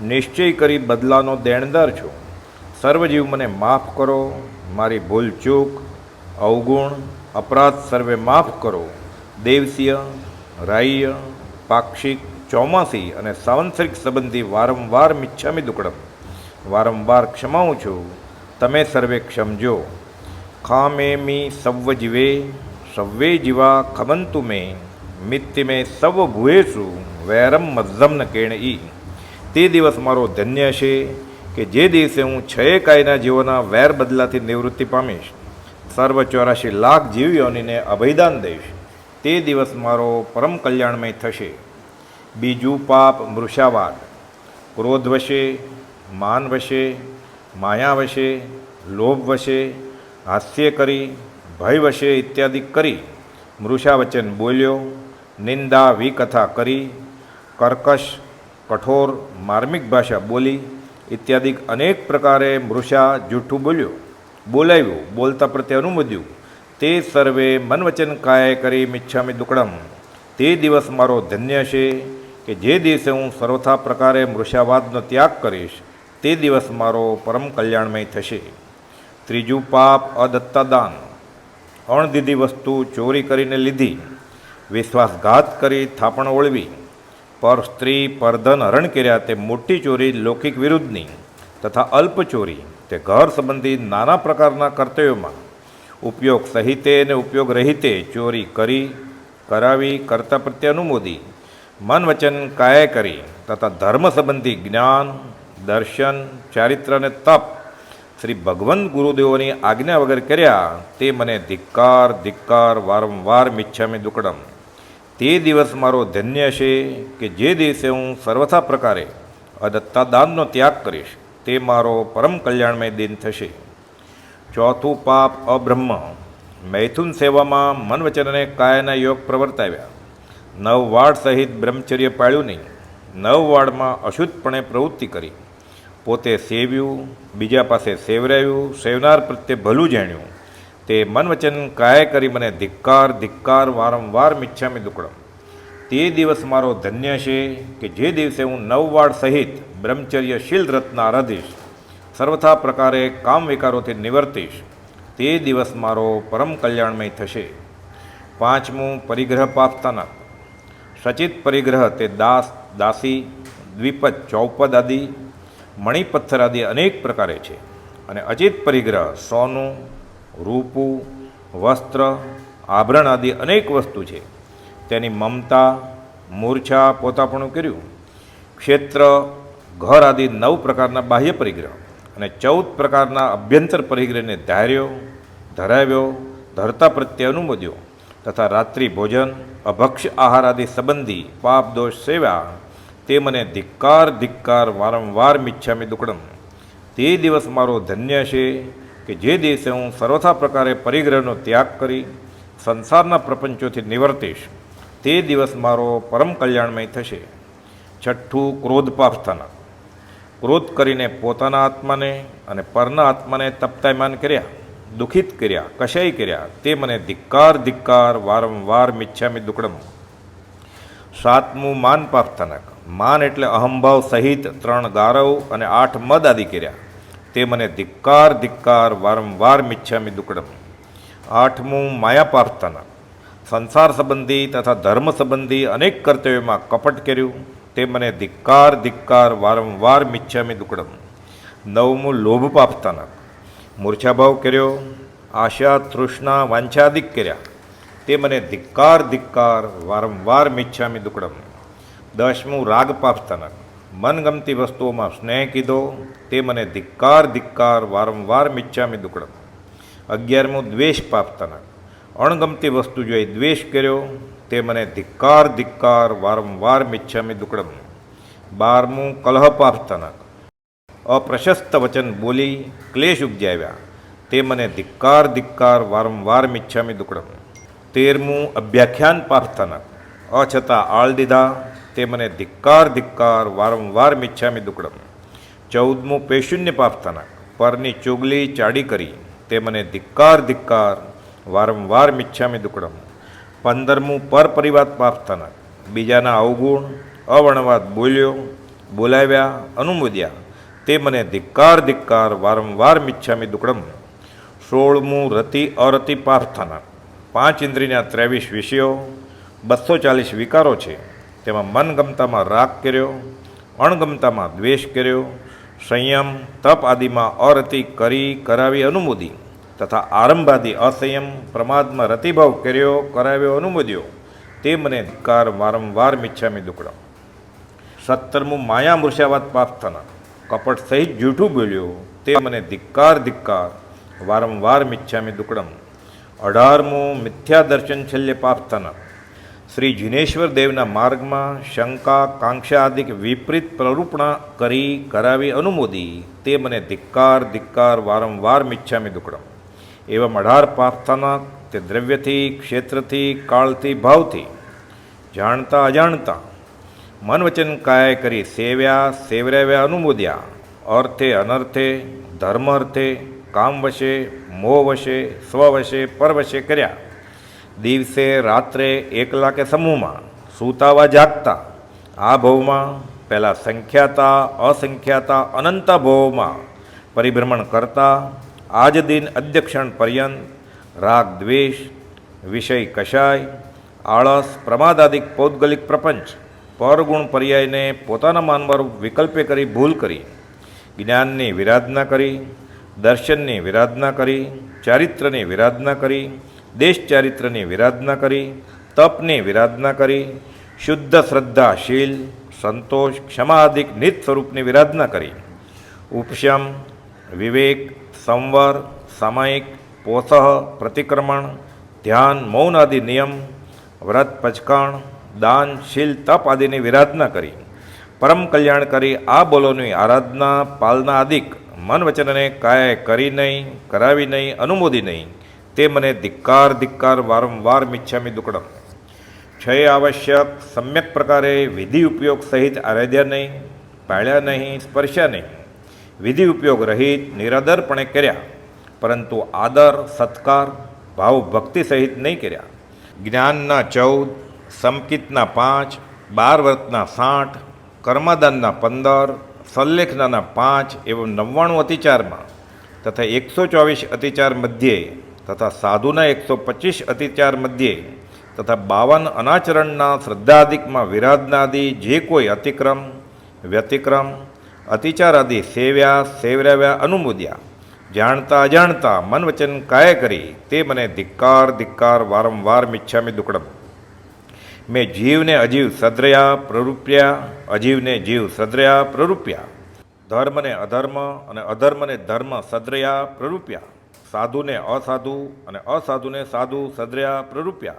નિશ્ચય કરી બદલાનો દેણદાર છું. સર્વજીવ મને માફ કરો, મારી ભૂલચૂક, અવગુણ, અપરાધ સર્વે માફ કરો. દેવસીય, રાહ્ય, પાક્ષિક, ચોમાસી અને સાવંત્સરિક સંબંધી વારંવાર મિચ્છામિ દુક્કડમ. વારંવાર ક્ષમાઉં છું, તમે સર્વે ક્ષમજો. ખામેમી સવ્વ જીવે સવ્વે જીવા ખમંતુ મે, મિત્તિ મેં સવ ભૂએશુ વૈરમ મજ્જમ ન કેણ ઈ. તે દિવસ મારો ધન્ય છે કે જે દિવસે હું 6 કાયના જીવોના વેર બદલાથી નિવૃત્તિ પામીશ, સર્વ 84 લાખ જીવયોનીને અભયદાન દઈશ. તે દિવસ મારો પરમ કલ્યાણમય થશે. બીજું પાપ મૃષાવાદ. ક્રોધ વશે, માન વશે, માયા વશે, લોભ વશે, હાસ્ય કરી, ભય વશે ઇત્યાદિ કરી મૃષા વચન બોલ્યો, નિંદા વિકથા કરી, કર્કશ કઠોર માર્મિક ભાષા બોલી ઇત્યાદિ અનેક પ્રકારે મૃષા જૂઠું બોલ્યો, બોલાવ્યું, બોલતા પ્રત્યે અનુમોદ્યું. તે સર્વે મન વચન કાય કરી મિચ્છામિ દુક્કડમ. તે દિવસ મારો ધન્ય છે કે જે દિવસે હું સર્વથા પ્રકારે મૃષાવાદનો ત્યાગ કરીશ, તે દિવસ મારો પરમ કલ્યાણમય થશે. ત્રીજું પાપ અદત્તા દાન. અણદીધી વસ્તુ ચોરી કરીને લીધી, વિશ્વાસઘાત કરી થાપણ ઓળવી, પર સ્ત્રી પરધન હરણ કર્યા તે મોટી ચોરી લૌકિક વિરુદ્ધની, તથા અલ્પ ચોરી તે ઘર સંબંધી નાના પ્રકારના કર્તવ્યોમાં ઉપયોગ સહિતે અને ઉપયોગ રહિતે ચોરી કરી કરાવી કરતા પ્રત્યે અનુમોદી, મન વચન કાયા કરી તથા ધર્મ સંબંધી જ્ઞાન, દર્શન, ચારિત્ર અને તપ શ્રી ભગવંત ગુરુદેવોની આજ્ઞા વગર કર્યા તે મને ધિક્કાર ધિક્કાર વારંવાર મિચ્છામિ દુક્કડમ. તે દિવસ મારો ધન્ય છે કે જે દિવસે હું સર્વથા પ્રકારે અદત્તા દાનનો ત્યાગ કરીશ, તે મારો પરમ કલ્યાણમય દિન થશે. ચોથું પાપ અબ્રહ્મ. મૈથુન સેવામાં મન વચન અને કાયાના યોગ પ્રવર્તાવ્યા, 9 વાળ સહિત બ્રહ્મચર્ય પાળ્યું નહીં, નવવાડમાં અશુદ્ધપણે પ્રવૃત્તિ કરી, પોતે સેવ્યું, બીજા પાસે સેવરાયું, સેવનાર પ્રત્યે ભલું જાણ્યું, તે મન વચન કાય કરી મને ધિક્કાર ધિક્કાર વારંવાર મિચ્છામી દુક્કડમ. તે દિવસ મારો ધન્ય છે કે જે દિવસે હું નવવાડ સહિત બ્રહ્મચર્યશીલ રત્ન આરાધીશ, સર્વથા પ્રકારે કામ વિકારોથી નિવર્તીશ. તે દિવસ મારો પરમ કલ્યાણમય થશે. પાંચમું પરિગ્રહ પાપતાના. સચિત પરિગ્રહ તે દાસ, દાસી, દ્વિપદ, ચૌપદ આદિ, મણિપથ્થર આદિ અનેક પ્રકારે છે. અને અચિત પરિગ્રહ સોનું, રૂપું, વસ્ત્ર, આભરણ આદિ અનેક વસ્તુ છે. તેની મમતા, મૂર્છા, પોતાપણું કર્યું. ક્ષેત્ર, ઘર આદિ 9 પ્રકારના બાહ્ય પરિગ્રહ અને 14 પ્રકારના અભ્યંતર પરિગ્રહને ધાર્યો, ધરાવ્યો, ધરતા પ્રત્યે અનુમોદ્યો તથા રાત્રિ ભોજન, અભક્ષ્ય આહાર આદિ સંબંધી પાપ દોષ સેવા, તે મને ધિક્કાર ધિક્કાર વારંવાર મિચ્છામી દુક્કડમ. તે દિવસ મારો ધન્ય છે કે જે દિવસે હું સર્વથા પ્રકારે પરિગ્રહનો ત્યાગ કરી સંસારના પ્રપંચોથી નિવર્તીશ. તે દિવસ મારો પરમ કલ્યાણમય થશે. છઠ્ઠું ક્રોધ પાપસ્થાના. ક્રોધ કરીને પોતાના આત્માને અને પરના આત્માને તપ્તાયમાન કર્યા, દુઃખિત કર્યા, કશાય કર્યા, તે મને ધિક્કાર ધિક્કાર વારંવાર મિચ્છામી દુક્કડમ. સાતમું માન પાપસ્થાનક. માન એટલે અહંભાવ સહિત 3 ગારવ અને 8 મદ આદિ કર્યા, તે મને ધિક્કાર ધિક્કાર વારંવાર મિચ્છામી દુક્કડમ. આઠમું માયા પાપસ્થાનક. સંસાર સંબંધી તથા ધર્મ સંબંધી અનેક કર્તવ્યોમાં કપટ કર્યું, તે મને ધિક્કાર ધિક્કાર વારંવાર મિચ્છામી દુક્કડમ. નવમું લોભ પાપસ્થાનક. મૂર્છાભાવ કર્યો, આશા, તૃષ્ણા, વાંછાદિક કર્યા, તે મને ધિક્કાર ધિક્કાર વારંવાર મિચ્છામી દુક્કડમ. દસમું રાગ પાપસ્થાનક. મનગમતી વસ્તુઓમાં સ્નેહ કીધો, તે મને ધિક્કાર ધિક્કાર વારંવાર મિચ્છામી દુક્કડમ. 11મું દ્વેષ પાપસ્થાનક. અણગમતી વસ્તુ જોઈ દ્વેષ કર્યો, તે મને ધિક્કાર ધિક્કાર વારંવાર મિચ્છામી દુક્કડમ. 12મું કલહ પાપસ્થાનક. અપ્રશસ્ત વચન બોલી ક્લેશ ઉપજાવ્યા, તે મને ધિક્કાર ધિક્કાર વારંવાર મિચ્છામી દુક્કડમ. 13મું અભ્યાખ્યાન પાપસ્થાનક. અછતાં આળ દીધા, તે મને ધિક્કાર ધિક્કાર વારંવાર મિચ્છામી દુક્કડમ. 14મું પૈશુન્ય પાપસ્થાનક. પરની ચુગલી ચાડી કરી, તે મને ધિક્કાર ધિક્કાર વારંવાર મિચ્છામી દુક્કડમ. 15મું પરપરિવાદ પાપસ્થાનક. બીજાના અવગુણ, અવર્ણવાદ બોલ્યો, બોલાવ્યા, અનુમોદ્યા, તે મને ધિક્કાર ધિક્કાર વારંવાર મિચ્છામી દુક્કડમ. 16મું રતિ અરતિ પાપસ્થાનક. 5 ઇન્દ્રિયના 23 વિષયો, 240 વિકારો છે. તેમાં મનગમતામાં રાગ કર્યો, અણગમતામાં દ્વેષ કર્યો, સંયમ, તપ આદિમાં અરતિ કરી કરાવી અનુમોદી તથા આરંભાદી અસંયમ, પ્રમાદમાં રતિભાવ કર્યો, કરાવ્યો, અનુમોદ્યો, તે મને ધિક્કાર વારંવાર મિચ્છામી દુક્કડમ. 17મું માયા મૂર્છાવાદ પાપસ્થાનક. કપટ સહિત જૂઠું બોલ્યો, તે મને ધિક્કાર ધિક્કાર વારંવાર મિચ્છામી દુક્કડમ. 18મું મિથ્યા દર્શન છલ્ય પાપસ્થાનક. શ્રી જિનેશ્વર દેવના માર્ગમાં શંકા, કાંક્ષા આદિક વિપરીત પ્રરૂપણા કરી કરાવી અનુમોદી, તે મને ધિક્કાર ધિક્કાર વારંવાર મિચ્છામી દુક્કડમ. એવા 18 પાપસ્થાનક તે દ્રવ્યથી, ક્ષેત્રથી, કાળથી, ભાવથી, જાણતા અજાણતા, મન વચન કાય કરી સેવ્યા, સેવરાવ્યા, અનુમોદ્યા, અર્થે અનર્થે, ધર્મ અર્થે, કામ વશે, મોહ વશે, સ્વવશે, પરવશે કર્યા. દિવસે રાત્રે એકલા કે સમૂહમાં, સૂતાવા જાગતા, આ ભવમાં, પહેલાં સંખ્યાતા, અસંખ્યાતા, અનંતા ભવોમાં પરિભ્રમણ કરતા, આજ દિન અધ્યક્ષણ પર્યંત રાગ દ્વેષ, વિષય કશાય, આળસ, પ્રમાદાદિક પૌદ્ગલિક પ્રપંચ, પરગુણ પર્યાયને પોતાના માનવારૂપ વિકલ્પે કરી ભૂલ કરી, જ્ઞાનની વિરાધના કરી, દર્શનની વિરાધના કરી, ચારિત્રની વિરાધના કરી, દેશ ચારિત્રની વિરાધના કરી, તપની વિરાધના કરી, શુદ્ધ શ્રદ્ધા, શીલ, સંતોષ, ક્ષમાદિક નિત સ્વરૂપની વિરાધના કરી, ઉપશમ, વિવેક, સંવર, સામાયિક, પોસહ, પ્રતિક્રમણ, ધ્યાન, મૌન આદિ નિયમ, વ્રત, પચકાણ, દાન, શીલ, તપ આદિની વિરાધના કરી, પરમ કલ્યાણ કરી આ બોલોની આરાધના, પાલના આદિક મન વચનને કાય કરી નહીં, કરાવી નહીં, અનુમોદી નહીં, તે મને ધિક્કાર ધિક્કાર વારંવાર મિચ્છામી દુક્કડમ. क्षय आवश्यक सम्यक प्रकारे विधि उपयोग सहित आराध्या नहीं, पाळ्या नहीं, स्पर्श्या नहीं, विधि उपयोग रहित निरादरपणे कर्या, परंतु आदर सत्कार भाव भक्ति सहित नहीं कर्या। ज्ञानना 14, समकितना 5, 12 व्रतना 60, कर्मदानना 15, सल्लेखना 5 एवं 99 अतिचार में तथा 124 अतिचार मध्य तथा साधुना 125 अतिचार मध्य तथा 52 अनाचरणना श्रद्धादिक में विराधनादि जे कोई अतिक्रम व्यतिक्रम अतिचारादि सेव्या सेवराव्या अनुमोद्या जाणता अजाणता मन वचन काय करी ते मने धिक्कार धिक्कार वारंवार मिच्छामी दुक्कडम। मैं जीव ने अजीव सद्रया प्ररूप्या, अजीव ने जीव सद्रया प्ररूप्या, धर्म ने अधर्म और अधर्म ने धर्म सद्रया प्ररूप्या, साधु ने असाधु और असाधु ने साधु सद्रया प्ररूप्या,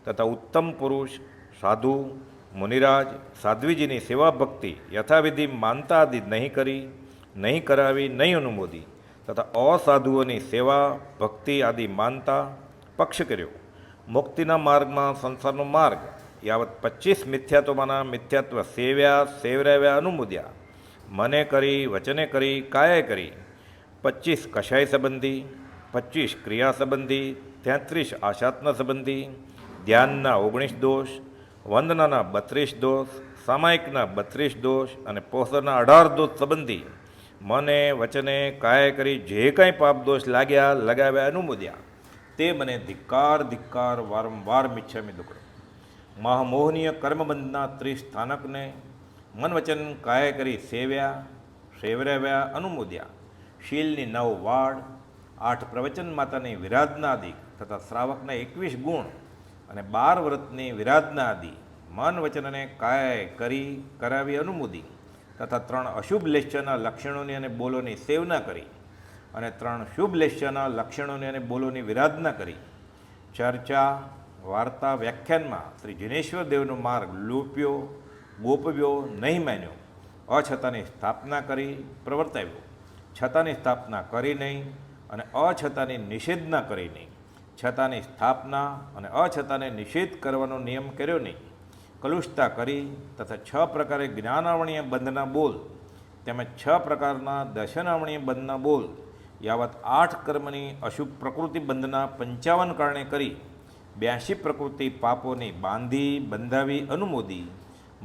तथा उत्तम पुरुष साधु मुनिराज साध्वीजी की सेवा भक्ति यथाविधि मानता आदि नहीं करी, नहीं करावी, नहीं अनुमोदी, तथा असाधुओं की सेवा भक्ति आदि मानता पक्ष कर्यो। मुक्तिना मार्ग में संसारनो मार्ग यावत 25 मिथ्यात्वमाना मिथ्यात्व सेव्या सेवराव्या अनुमोद्या, मने करी वचने करी काये करी, 25 कषाय संबंधी, 25 क्रिया संबंधी, 33 आशात्न संबंधी, ध्यानना 19 दोष, वंदनाना 32 दोष, सामायिकना 32 दोष और पोषणना 18 दोष संबंधी मने वचने काय करी जे कई पाप दोष लाग्या लगाव्या अनुमोद्या ते मने धिक्कार धिक्कार वारंवार मिच्छामी दुक्कडम। महामोहनीय कर्मबंधना 30 स्थानक ने मन वचन काय करी सेव्या सेवराव्या अनुमोद्या, शीलनी 9 वाड़, 8 प्रवचन मातानी विराधनादि तथा श्रावकना 21 गुण અને 12 વ્રતની વિરાધના આદિ મન વચનને કાય કરી કરાવી અનુમોદી તથા 3 અશુભ લેશ્યના લક્ષણોની અને બોલોની સેવના કરી અને 3 શુભ લેશ્યના લક્ષણોની અને બોલોની વિરાધના કરી ચર્ચા વાર્તા વ્યાખ્યાનમાં શ્રી જિનેશ્વર દેવનો માર્ગ લોપ્યો ગોપવ્યો નહીં માન્યો, અછતાની સ્થાપના કરી પ્રવર્તાવ્યો, છતાની સ્થાપના કરી નહીં અને અછતાની નિષેધના કરી નહીં, છતાની સ્થાપના અને અછતાને નિષેધ કરવાનો નિયમ કર્યો નહીં, કલુષતા કરી તથા 6 પ્રકારે જ્ઞાનાવણીય બંધના બોલ તેમજ 6 પ્રકારના દશનાવણીય બંધના બોલ યાવત 8 કર્મની અશુભ પ્રકૃતિ બંધના 55 કારણે કરી 82 પ્રકૃતિ પાપોની બાંધી બંધાવી અનુમોદી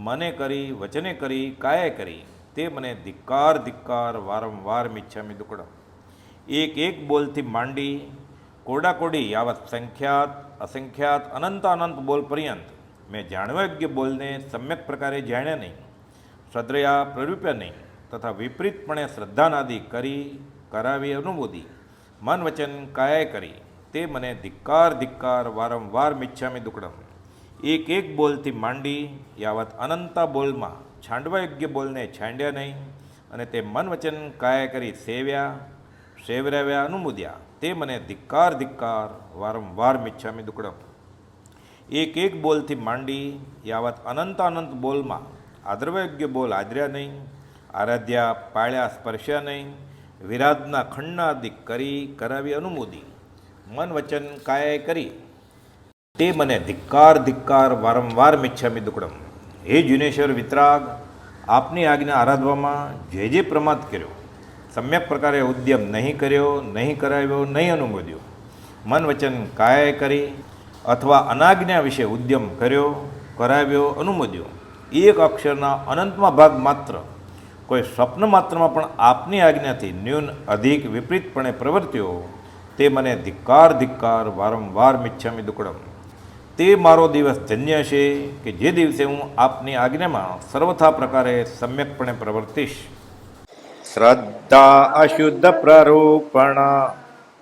મને કરી વચને કરી કાયે કરી તે મને ધિક્કાર ધિક્કાર વારંવાર મિચ્છામી દુક્કડમ। એક એક બોલથી માંડી कोडाकोडी यावत संख्यात असंख्यात अनंत अनंत बोल पर्यंत मैं जाणवायोग्य बोलने सम्यक प्रकारे जाण्या नहीं, सद्रया प्ररूप्या नहीं तथा विपरीतपणे श्रद्धानादि करी करावी अनुमोदी मन वचन काय करी ते मने धिक्कार धिक्कार वारंवार मिच्छामी दुक्कडम। एक एक बोलथी मांडी यावत अनंता बोल में छांडवायोग्य बोलने छांड्या नहीं अने ते मन वचन काय करी सेव्या सेवराव्या अनुमोद्या ते मने धिक्कार धिक्कार वारंवार मिच्छामी दुक्कडम। एक एक बोलथी मांडी यावत अनंत अनंत बोल में आदरवायोग्य बोल आदर्या नहीं, आराध्या पाळ्या स्पर्श्या नहीं, विराधना खंडादि करी करावी अनुमोदी मन वचन काय करी ते मने धिक्कार धिक्कार वारंवार मिच्छामी दुक्कडम। हे जिनेश्वर वितराग आपनी आज्ञा आराधवामां जे जे प्रमाद कर्यो सम्यक प्रकारे उद्यम नहीं कर्यो, नहीं कराव्यो, नहीं अनुमोद्यो, मन वचन काय करी अथवा अनाज्ञा विषे उद्यम कर्यो कराव्यो अनुमोद्यो, एक अक्षरना अनंतमा भाग मात्र कोई स्वप्न मात्र में पण आपनी आज्ञाथी न्यून अधिक विपरीतपणे प्रवर्त्यो ते मने धिक्कार धिक्कार वारंवार मिच्छामी दुक्कडम। ते मारो दिवस धन्य छे के जे दिवसे हूँ आपनी आज्ञामां सर्वथा प्रकारे सम्यकपणे प्रवर्तीश। श्रद्धा अशुद्ध प्ररूपण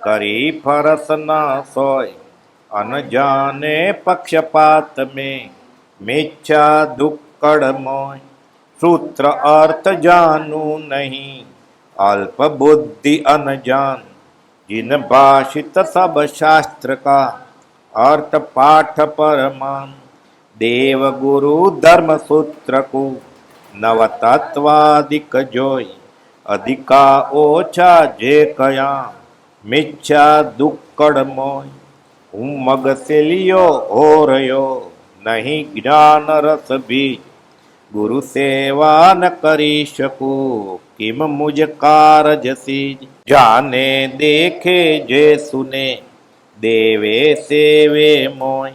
करी फरस न सोय, अनजाने पक्षपात में मिच्छा दुक्कड़ मोय, सूत्र अर्थ जानू नहीं अल्प बुद्धि अनजान, जिन भाषित सब शास्त्र का अर्थ पाठ परमान, देव गुरु धर्म सूत्र को नव तत्वादिक जोई, अधिका ओछा जे कया मिच्छा दुक्कड़ मोय, हूँ मगसेलियो हो रयो નહીં જ્ઞાન રસ બીજ ગુરુ સેવા ન કરી શકું કિમ મુજ કારજ સીજ જાને દેખે જે સુને દેવે સેવે મોય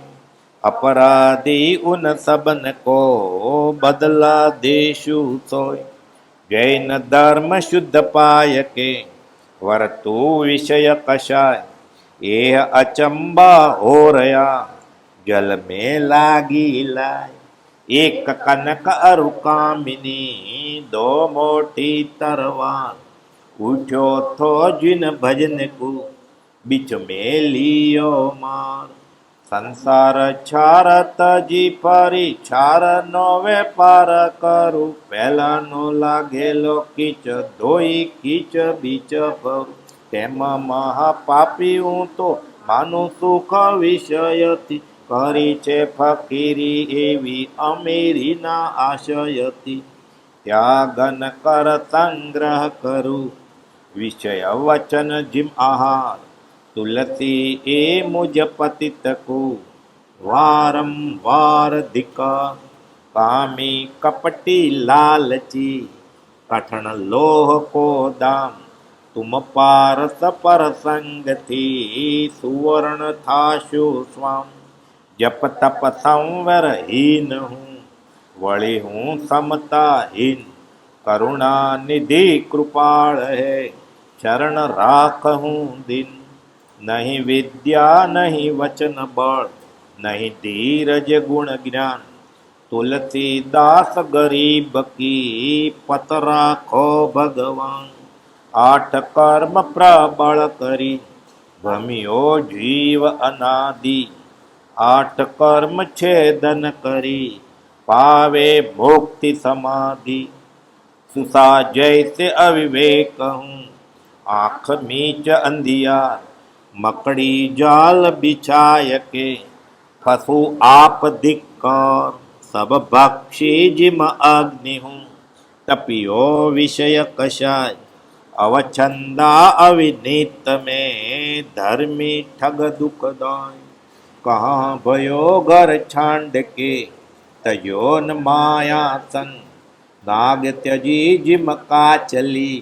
अपराधी उन सबन को बदला देशु सोय जैन धर्म शुद्ध पाय के वर्तु विषय कषाय ये अचंबा हो रया जल में लागी लाय एक कनक अरु कामिनी दो मोटी तरवार उठ्यो थो जिन भजन को बीच में लियो मार સંસાર છાર તજી ફરી છાર નો વેપાર કરું પહેલાનો લાગેલો કીચ ધોઈ કીચ બીચ ભરું તેમાં મહાપાપી હું તો માનું સુખ વિષયથી કરી છે ફકીરી એવી અમીરીના આશયથી ત્યાગન કર સંગ્રહ કરું વિષય વચન જીમ આહાર તુલસી એ મુજ પતિત કો વારંવાર ધિકાર કામી કપટી લાલચી કઠણ લોહ કો દામ તુમ પારસ પર સંગથી સુવર્ણ થાશો સ્વામ જપ તપ સંવર હીન હું વળી હું સમતાહીન કરુણા નિધિ કૃપાળ હે ચરણ રાખ હું દિન નહીં વિદ્યા નહીં વચન બળ નહીં ધીરજ ગુણ જ્ઞાન તુલસીદાસ ગરીબ કી પત રાખો ભગવાન આઠ કર્મ પ્રબળ કરી ભમ્યો જીવ અનાદિ આઠ કર્મ છેદન કરી પાવે ભોક્તિ સમાધિ સુસા જૈસે અવિવેક હું આંખ મીચ અંધિયાર મકડી જાલ બિછાય કે ફસુ આપ ધિક્કાર સબ ભક્ષી જીમ અગ્નિ હું તપિયો વિષય કશાય અવછંદા અવિનીત મેં ધર્મી ઠગ દુઃખદાય કહા ભયો ઘર છાંડ કે તયો ન માયા સંગ નાગ ત્યજી જીમ કાચલી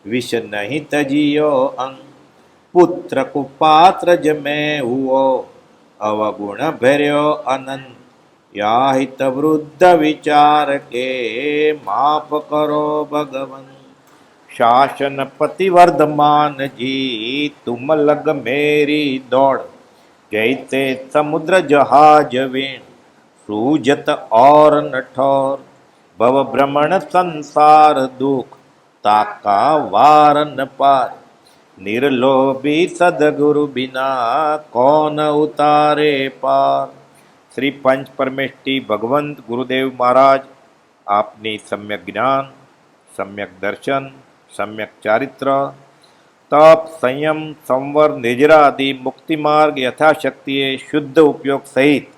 વિષ નહીં તજીયો અંગ પુત્ર કુપાત્ર જમે હુઓ અવગુણ ભર્યો અનંત યાહિત વૃદ્ધ વિચાર કે માફ કરો ભગવન શાસન પતિ વર્ધમાન જી તુમ લગ મેરી દોડ જૈતે સમુદ્ર જહાજ વેણ सूजत और नठौर भव भ्रमण संसार दुख ताका वार न पार निर्लोभी सदगुरु बिना कौन उतारे पार। श्री पंच परमेष्टि भगवंत गुरुदेव महाराज आपनी सम्यक ज्ञान, सम्यक दर्शन, सम्यक चारित्र, तप, संयम, संवर, निजरा आदि मुक्ति मार्ग यथाशक्तिए शुद्ध उपयोग सहित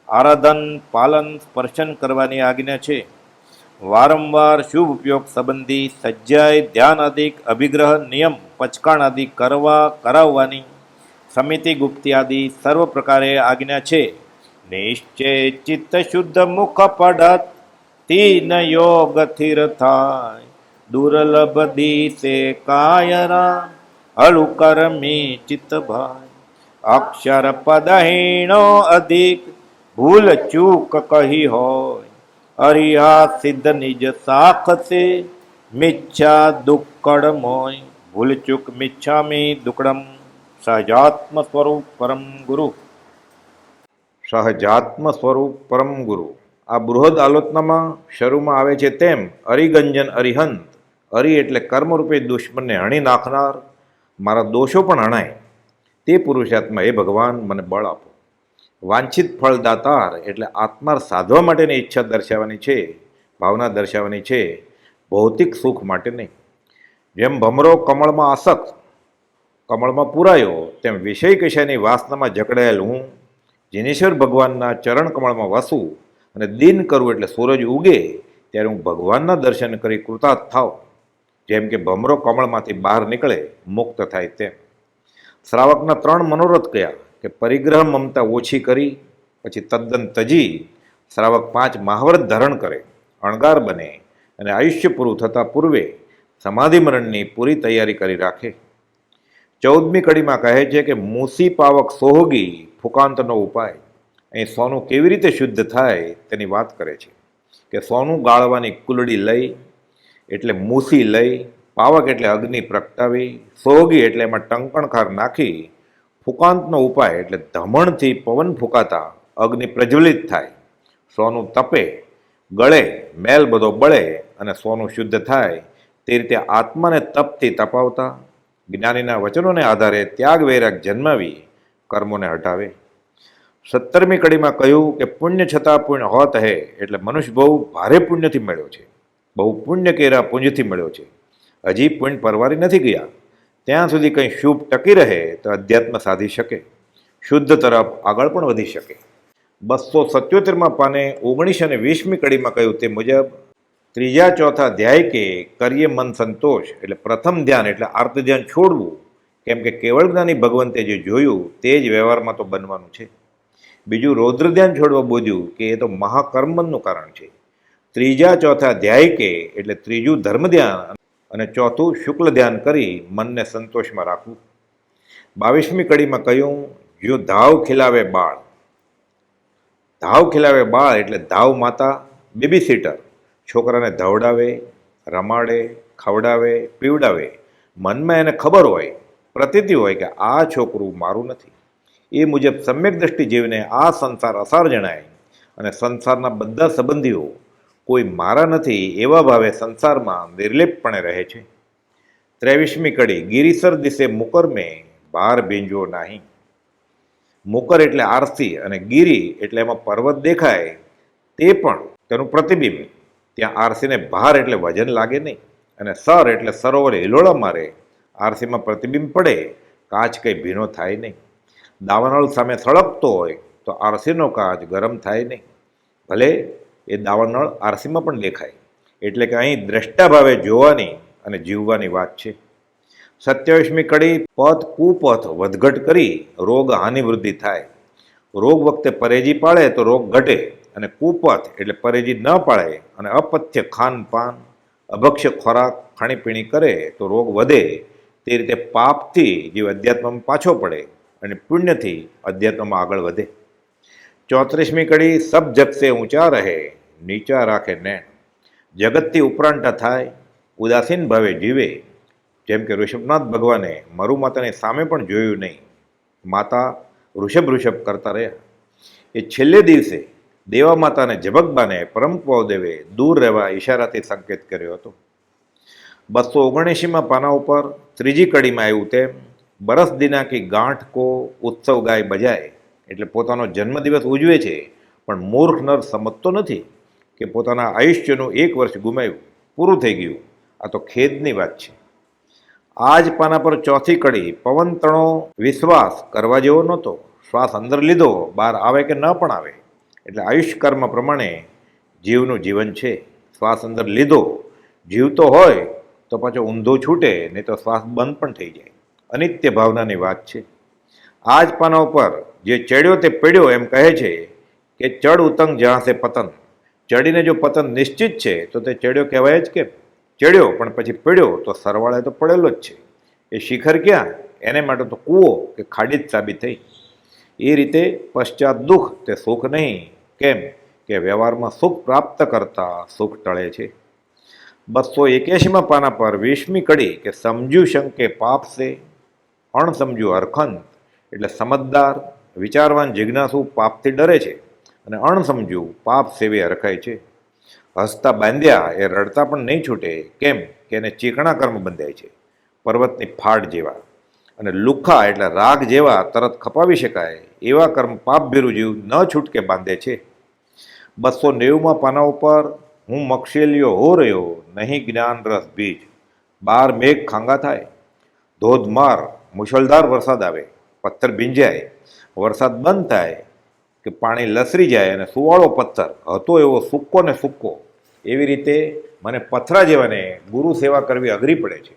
આરાધન પાલન સ્પર્શન કરવાની આજ્ઞા છે। વારંવાર શુભ ઉપયોગ સંબંધી સજ્જાય ધ્યાન આદિક અભિગ્રહ નિયમ પચકાણ આદિ કરાવવાની સમિતિ ગુપ્તિ આદિ સર્વ પ્રકારે આજ્ઞા છે। નિશ્ચય ચિત્ત શુદ્ધ મુખ પડત તીન યોગ થિર થાય દુર્લભ દિશે કાયરા હળુ કરમી ચિત્ત ભાઈ અક્ષર પદહીણો અધિક ભૂલ ચૂક કહી હોય અરિયા સિદ્ધ નિજ સાખસે મિચ્છા દુક્કડ મોય ભૂલ ચૂક મિચ્છામી દુક્કડમ સહજાત્મ સ્વરૂપ પરમ ગુરુ। સહજાત્મ સ્વરૂપ પરમ ગુરુ આ બૃહદ આલોચનામાં શરૂમાં આવે છે તેમ અરિગંજન અરિહંત, અરિ એટલે કર્મરૂપે દુશ્મનને હણી નાખનાર, મારા દોષો પણ હણાય તે પુરુષાત્મા હે ભગવાન મને બળ આપો। વાંછિત ફળદાતાર એટલે આત્મા સાધવા માટેની ઈચ્છા દર્શાવવાની છે, ભાવના દર્શાવવાની છે, ભૌતિક સુખ માટે નહીં। જેમ ભમરો કમળમાં આસક્ત, કમળમાં પુરાયો, તેમ વિષય કશાની વાસનામાં જકડાયેલ હું જીનેશ્વર ભગવાનના ચરણ કમળમાં વસું અને દિન કરું એટલે સૂરજ ઉગે ત્યારે હું ભગવાનના દર્શન કરી કૃતાર્થ થાવ। જેમ કે ભમરો કમળમાંથી બહાર નીકળે મુક્ત થાય તેમ। શ્રાવકના 3 મનોરથ કયા કે પરિગ્રહ મમતા ઓછી કરી, પછી તદ્દન તજી શ્રાવક 5 મહાવ્રત ધારણ કરે, અણગાર બને અને આયુષ્ય પૂરું થતાં પૂર્વે સમાધિ મરણની પૂરી તૈયારી કરી રાખે. 14મી કડીમાં કહે છે કે મૂસી પાવક સોહગી ફૂકાંતનો ઉપાય. અહીં સોનું કેવી રીતે શુદ્ધ થાય તેની વાત કરે છે કે સોનું ગાળવાની કુલડી લઈ એટલે મૂસી લઈ, પાવક એટલે અગ્નિ પ્રગટાવી, સોહગી એટલે એમાં ટંકણખાર નાખી, ફૂકાંતનો ઉપાય એટલે ધમણથી પવન ફૂંકાતા અગ્નિ પ્રજ્વલિત થાય, સોનું તપે, ગળે, મેલ બધો બળે અને સોનું શુદ્ધ થાય. તે રીતે આત્માને તપથી તપાવતા જ્ઞાનીના વચનોને આધારે ત્યાગ વૈરાગ જન્માવી કર્મોને હટાવે. 17મી કડીમાં કહ્યું કે પુણ્ય છતાં પુણ્ય હોત હે એટલે મનુષ્ય બહુ ભારે પુણ્યથી મળ્યો છે, બહુ પુણ્ય કેરા પુંજથી મળ્યો છે. હજી પુણ્ય પરવારી નથી ગયા. ત્યાં સુધી કંઈ શુભ ટકી રહે તો અધ્યાત્મ સાધી શકે, શુદ્ધ તરફ આગળ પણ વધી શકે. 277માં પાને 19 અને 20મી કડીમાં કહ્યું તે મુજબ ત્રીજા ચોથા ધ્યાય કે કરીએ મન સંતોષ એટલે પ્રથમ ધ્યાન એટલે આર્ત ધ્યાન છોડવું, કેમ કે કેવળ જ્ઞાની ભગવંતે જે જોયું તે જ વ્યવહારમાં તો બનવાનું છે. બીજું રૌદ્ર ધ્યાન છોડવા બોલ્યું કે એ તો મહાકર્મનું કારણ છે. ત્રીજા ચોથા ધ્યાય કે એટલે ત્રીજું ધર્મ ધ્યાન અને ચોથું શુક્લ ધ્યાન કરી મનને સંતોષમાં રાખવું. 22મી કડીમાં કહ્યું જો ધાવ ખીલાવે બાળ. ધાવ ખીલાવે બાળ એટલે ધાવ માતા બેબી સીટર, છોકરાને ધવડાવે, રમાડે, ખવડાવે, પીવડાવે. મનમાં એને ખબર હોય, પ્રતીતિ હોય કે આ છોકરું મારું નથી. એ મુજબ સમ્યક દ્રષ્ટિ જીવને આ સંસાર અસાર જણાય અને સંસારના બધા સંબંધીઓ કોઈ મારા નથી એવા ભાવે સંસારમાં નિર્લેપપણે રહે છે. 23મી કડી ગિરિસર દિશે મુકર મેં ભાર ભીંજવો નહીં. મુકર એટલે આરસી અને ગિરી એટલે એમાં પર્વત દેખાય તે પણ તેનું પ્રતિબિંબ. ત્યાં આરસીને ભાર એટલે વજન લાગે નહીં અને સર એટલે સરોવર હિલોળા મારે. આરસીમાં પ્રતિબિંબ પડે, કાચ કંઈ ભીનો થાય નહીં. દાવાનળ સામે સળગતો હોય તો આરસીનો કાચ ગરમ થાય નહીં, ભલે એ દાવાનળ આરસીમાં પણ દેખાય. એટલે કે અહીં દ્રષ્ટા ભાવે જોવાની અને જીવવાની વાત છે. 27મી કડી પથ કુપથ વધઘટ કરી રોગ હાનિ વૃદ્ધિ થાય. રોગ વખતે પરેજી પાળે તો રોગ ઘટે અને કુપથ એટલે પરેજી ન પાળે અને અપથ્ય ખાનપાન અભક્ષ્ય ખોરાક ખાણીપીણી કરે તો રોગ વધે. તે રીતે પાપથી જીવ અધ્યાત્મમાં પાછો પડે અને પુણ્યથી અધ્યાત્મમાં આગળ વધે. 34મી કડી સબ જગ સે ઊંચા રહે નીચા રાખે નૈણ. જગતથી ઉપરાંટા થાય, ઉદાસીન ભાવે જીવે. જેમ કે ઋષભનાથ ભગવાને મરુ માતાની સામે પણ જોયું નહીં, માતા ઋષભ કરતા રહ્યા. એ છેલ્લે દિવસે દેવા માતાને ઝબકબાને પરમપવ દેવે દૂર રહેવા ઈશારાથી સંકેત કર્યો હતો. 279માં પાના ઉપર ત્રીજી કડીમાં આવ્યું તેમ બરસ દિના કી ગાંઠ કો ઉત્સવ ગાય બજાય એટલે પોતાનો જન્મદિવસ ઉજવે છે પણ મૂર્ખ નર સમજતો નથી કે પોતાના આયુષ્યનું 1 વર્ષ ગુમાવ્યું, પૂરું થઈ ગયું. આ તો ખેદની વાત છે. આ જ પાના પર ચોથી કડી પવન તણો વિશ્વાસ કરવા જેવો નહોતો. શ્વાસ અંદર લીધો બહાર આવે કે ન પણ આવે એટલે આયુષ્ય કર્મ પ્રમાણે જીવનું જીવન છે. શ્વાસ અંદર લીધો જીવતો હોય તો પાછો ઊંધો છૂટે, નહીં તો શ્વાસ બંધ પણ થઈ જાય. અનિત્ય ભાવનાની વાત છે. આ જ પાના ઉપર જે ચડ્યો તે પડ્યો એમ કહે છે કે ચડ ઉતંગ જ્યાં સે પતન. ચડીને જો પતન નિશ્ચિત છે તો તે ચડ્યો કહેવાય જ કેમ? ચડ્યો પણ પછી પડ્યો તો સરવાળે તો પડેલો જ છે. એ શિખર ક્યાં? એને માટે તો કૂવો કે ખાડી જ સાબિત થઈ. એ રીતે પશ્ચાત દુઃખ તે સુખ નહીં. કેમ કે વ્યવહારમાં સુખ પ્રાપ્ત કરતા સુખ ટળે છે. 281માં પાના પર 20મી કડી કે સમજ્યું શંકે પાપ સે અણસમજ્યું હરખંત એટલે સમજદાર વિચારવાન જિજ્ઞાસુ પાપથી ડરે છે અને અણસમજ્યું પાપ સેવે હરખાય છે. હસતા બાંધ્યા એ રડતા પણ નહીં છૂટે. કેમ કે એને ચીકણા કર્મ બંધાય છે પર્વતની ફાટ જેવા, અને લુખા એટલે રાગ જેવા તરત ખપાવી શકાય એવા કર્મ પાપ ભીરું જીવ ન છૂટકે બાંધે છે. 290માં પાના ઉપર હું મક્ષેલ્યો હો રહ્યો નહીં જ્ઞાન રસ બીજ. 12 મેઘ ખાંગા થાય, ધોધમાર મુશળધાર વરસાદ આવે, પથ્થર ભીંજાય, વરસાદ બંધ થાય કે પાણી લસરી જાય અને સુવાળો પથ્થર હતો એવો સૂકો ને સૂકો. એવી રીતે મને પથરા જેવાને ગુરુ સેવા કરવી અઘરી પડે છે,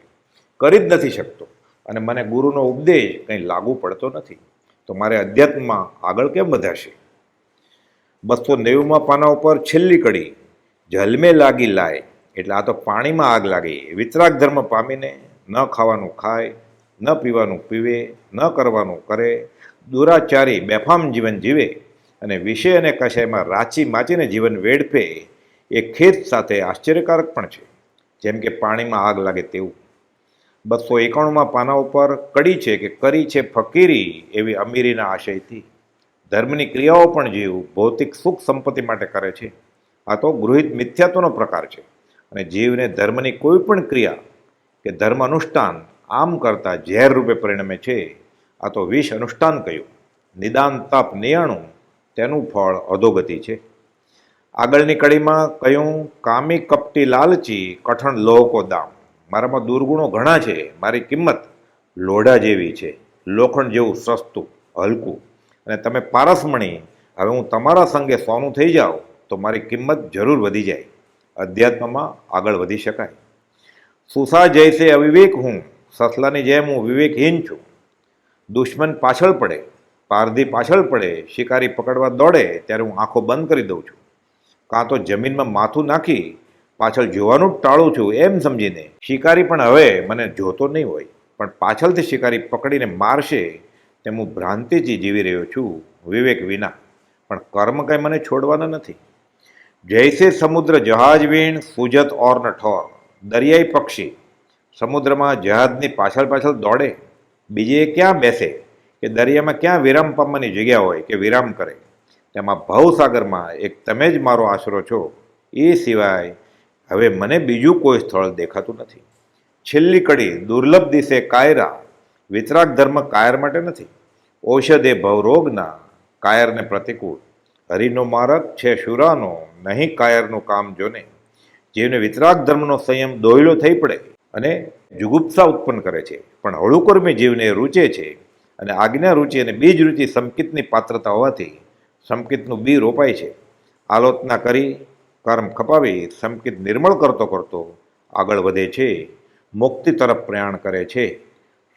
કરી જ નથી શકતો અને મને ગુરુનો ઉપદેશ કંઈ લાગુ પડતો નથી. તો મારે અધ્યાત્મમાં આગળ કેમ વધાશે? 290માં પાના ઉપર છેલ્લી કડી, જલમે લાગી લાય, એટલે આ તો પાણીમાં આગ લાગી. વિતરાગ ધર્મ પામીને ન ખાવાનું ખાય, ન પીવાનું પીવે, ન કરવાનું કરે, દુરાચારી બેફામ જીવન જીવે અને વિષય અને કશાયમાં રાચી માચીને જીવન વેડફે, એ ખેત સાથે આશ્ચર્યકારક પણ છે, જેમ કે પાણીમાં આગ લાગે તેવું. 291માં પાના ઉપર કડી છે કે કરી છે ફકીરી એવી અમીરીના આશયથી. ધર્મની ક્રિયાઓ પણ જીવ ભૌતિક સુખ સંપત્તિ માટે કરે છે. આ તો ગૃહિત મિથ્યાત્વનો પ્રકાર છે. અને જીવને ધર્મની કોઈ પણ ક્રિયા કે ધર્મ અનુષ્ઠાન આમ કરતાં ઝેર રૂપે પરિણમે છે. આ તો વિષ અનુષ્ઠાન કહ્યું. નિદાન તપ નિયાણું, તેનું ફળ અધોગતિ છે. આગળની કડીમાં કહ્યું, કામી કપટી લાલચી કઠણ લોહકો દામ. મારામાં દુર્ગુણો ઘણા છે, મારી કિંમત લોઢા જેવી છે, લોખંડ જેવું સસ્તું હલકું. અને તમે પારસમણી, હવે હું તમારા સંગે સોનું થઈ જાઉં તો મારી કિંમત જરૂર વધી જાય. અધ્યાત્મમાં આગળ વધી શકાય. સુસા જૈસે અવિવેક હું, સસલાની જેમ હું વિવેકહીન છું. દુશ્મન પાછળ પડે, પારધી પાછળ પડે, શિકારી પકડવા દોડે ત્યારે હું આંખો બંધ કરી દઉં છું. કાં તો જમીનમાં માથું નાખી પાછળ જોવાનું જ ટાળું છું એમ સમજીને. શિકારી પણ હવે મને જોતો નહીં હોય, પણ પાછળથી શિકારી પકડીને મારશે તેમ હું ભ્રાંતિથી જીવી રહ્યો છું, વિવેક વિના. પણ કર્મ કંઈ મને છોડવાના નથી. જૈસે સમુદ્ર જહાજ વીણ સૂજત ઓર ન ઠોર. દરિયાઈ પક્ષી સમુદ્રમાં જહાજની પાછળ પાછળ દોડે, બીજે ક્યાં બેસે કે દરિયામાં ક્યાં વિરામ પામવાની જગ્યા હોય કે વિરામ કરે. તેમાં ભવસાગરમાં એક તમે જ મારો આશરો છો, એ સિવાય હવે મને બીજું કોઈ સ્થળ દેખાતું નથી. છેલ્લી કડી દુર્લભ દિશે કાયરા. વિતરાગ ધર્મ કાયર માટે નથી. ઔષધે ભવરોગના, કાયરને પ્રતિકૂળ. હરિનો માર્ગ છે શુરાનો, નહીં કાયરનું કામ જોને. જીવને વિતરાગ ધર્મનો સંયમ દોયલો થઈ પડે અને જુગુપ્સા ઉત્પન્ન કરે છે, પણ હળુકર્મી જીવને રૂચે છે. અને આજ્ઞા રૂચિ અને બીજ રૂચિ સંકિતની પાત્રતા હોવાથી સંકિતનું બી રોપાય છે. આલોચના કરી કર્મ ખપાવી સંકિત નિર્મળ કરતો કરતો આગળ વધે છે, મુક્તિ તરફ પ્રયાણ કરે છે.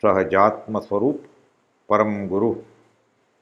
સહજાત્મ સ્વરૂપ પરમ ગુરુ.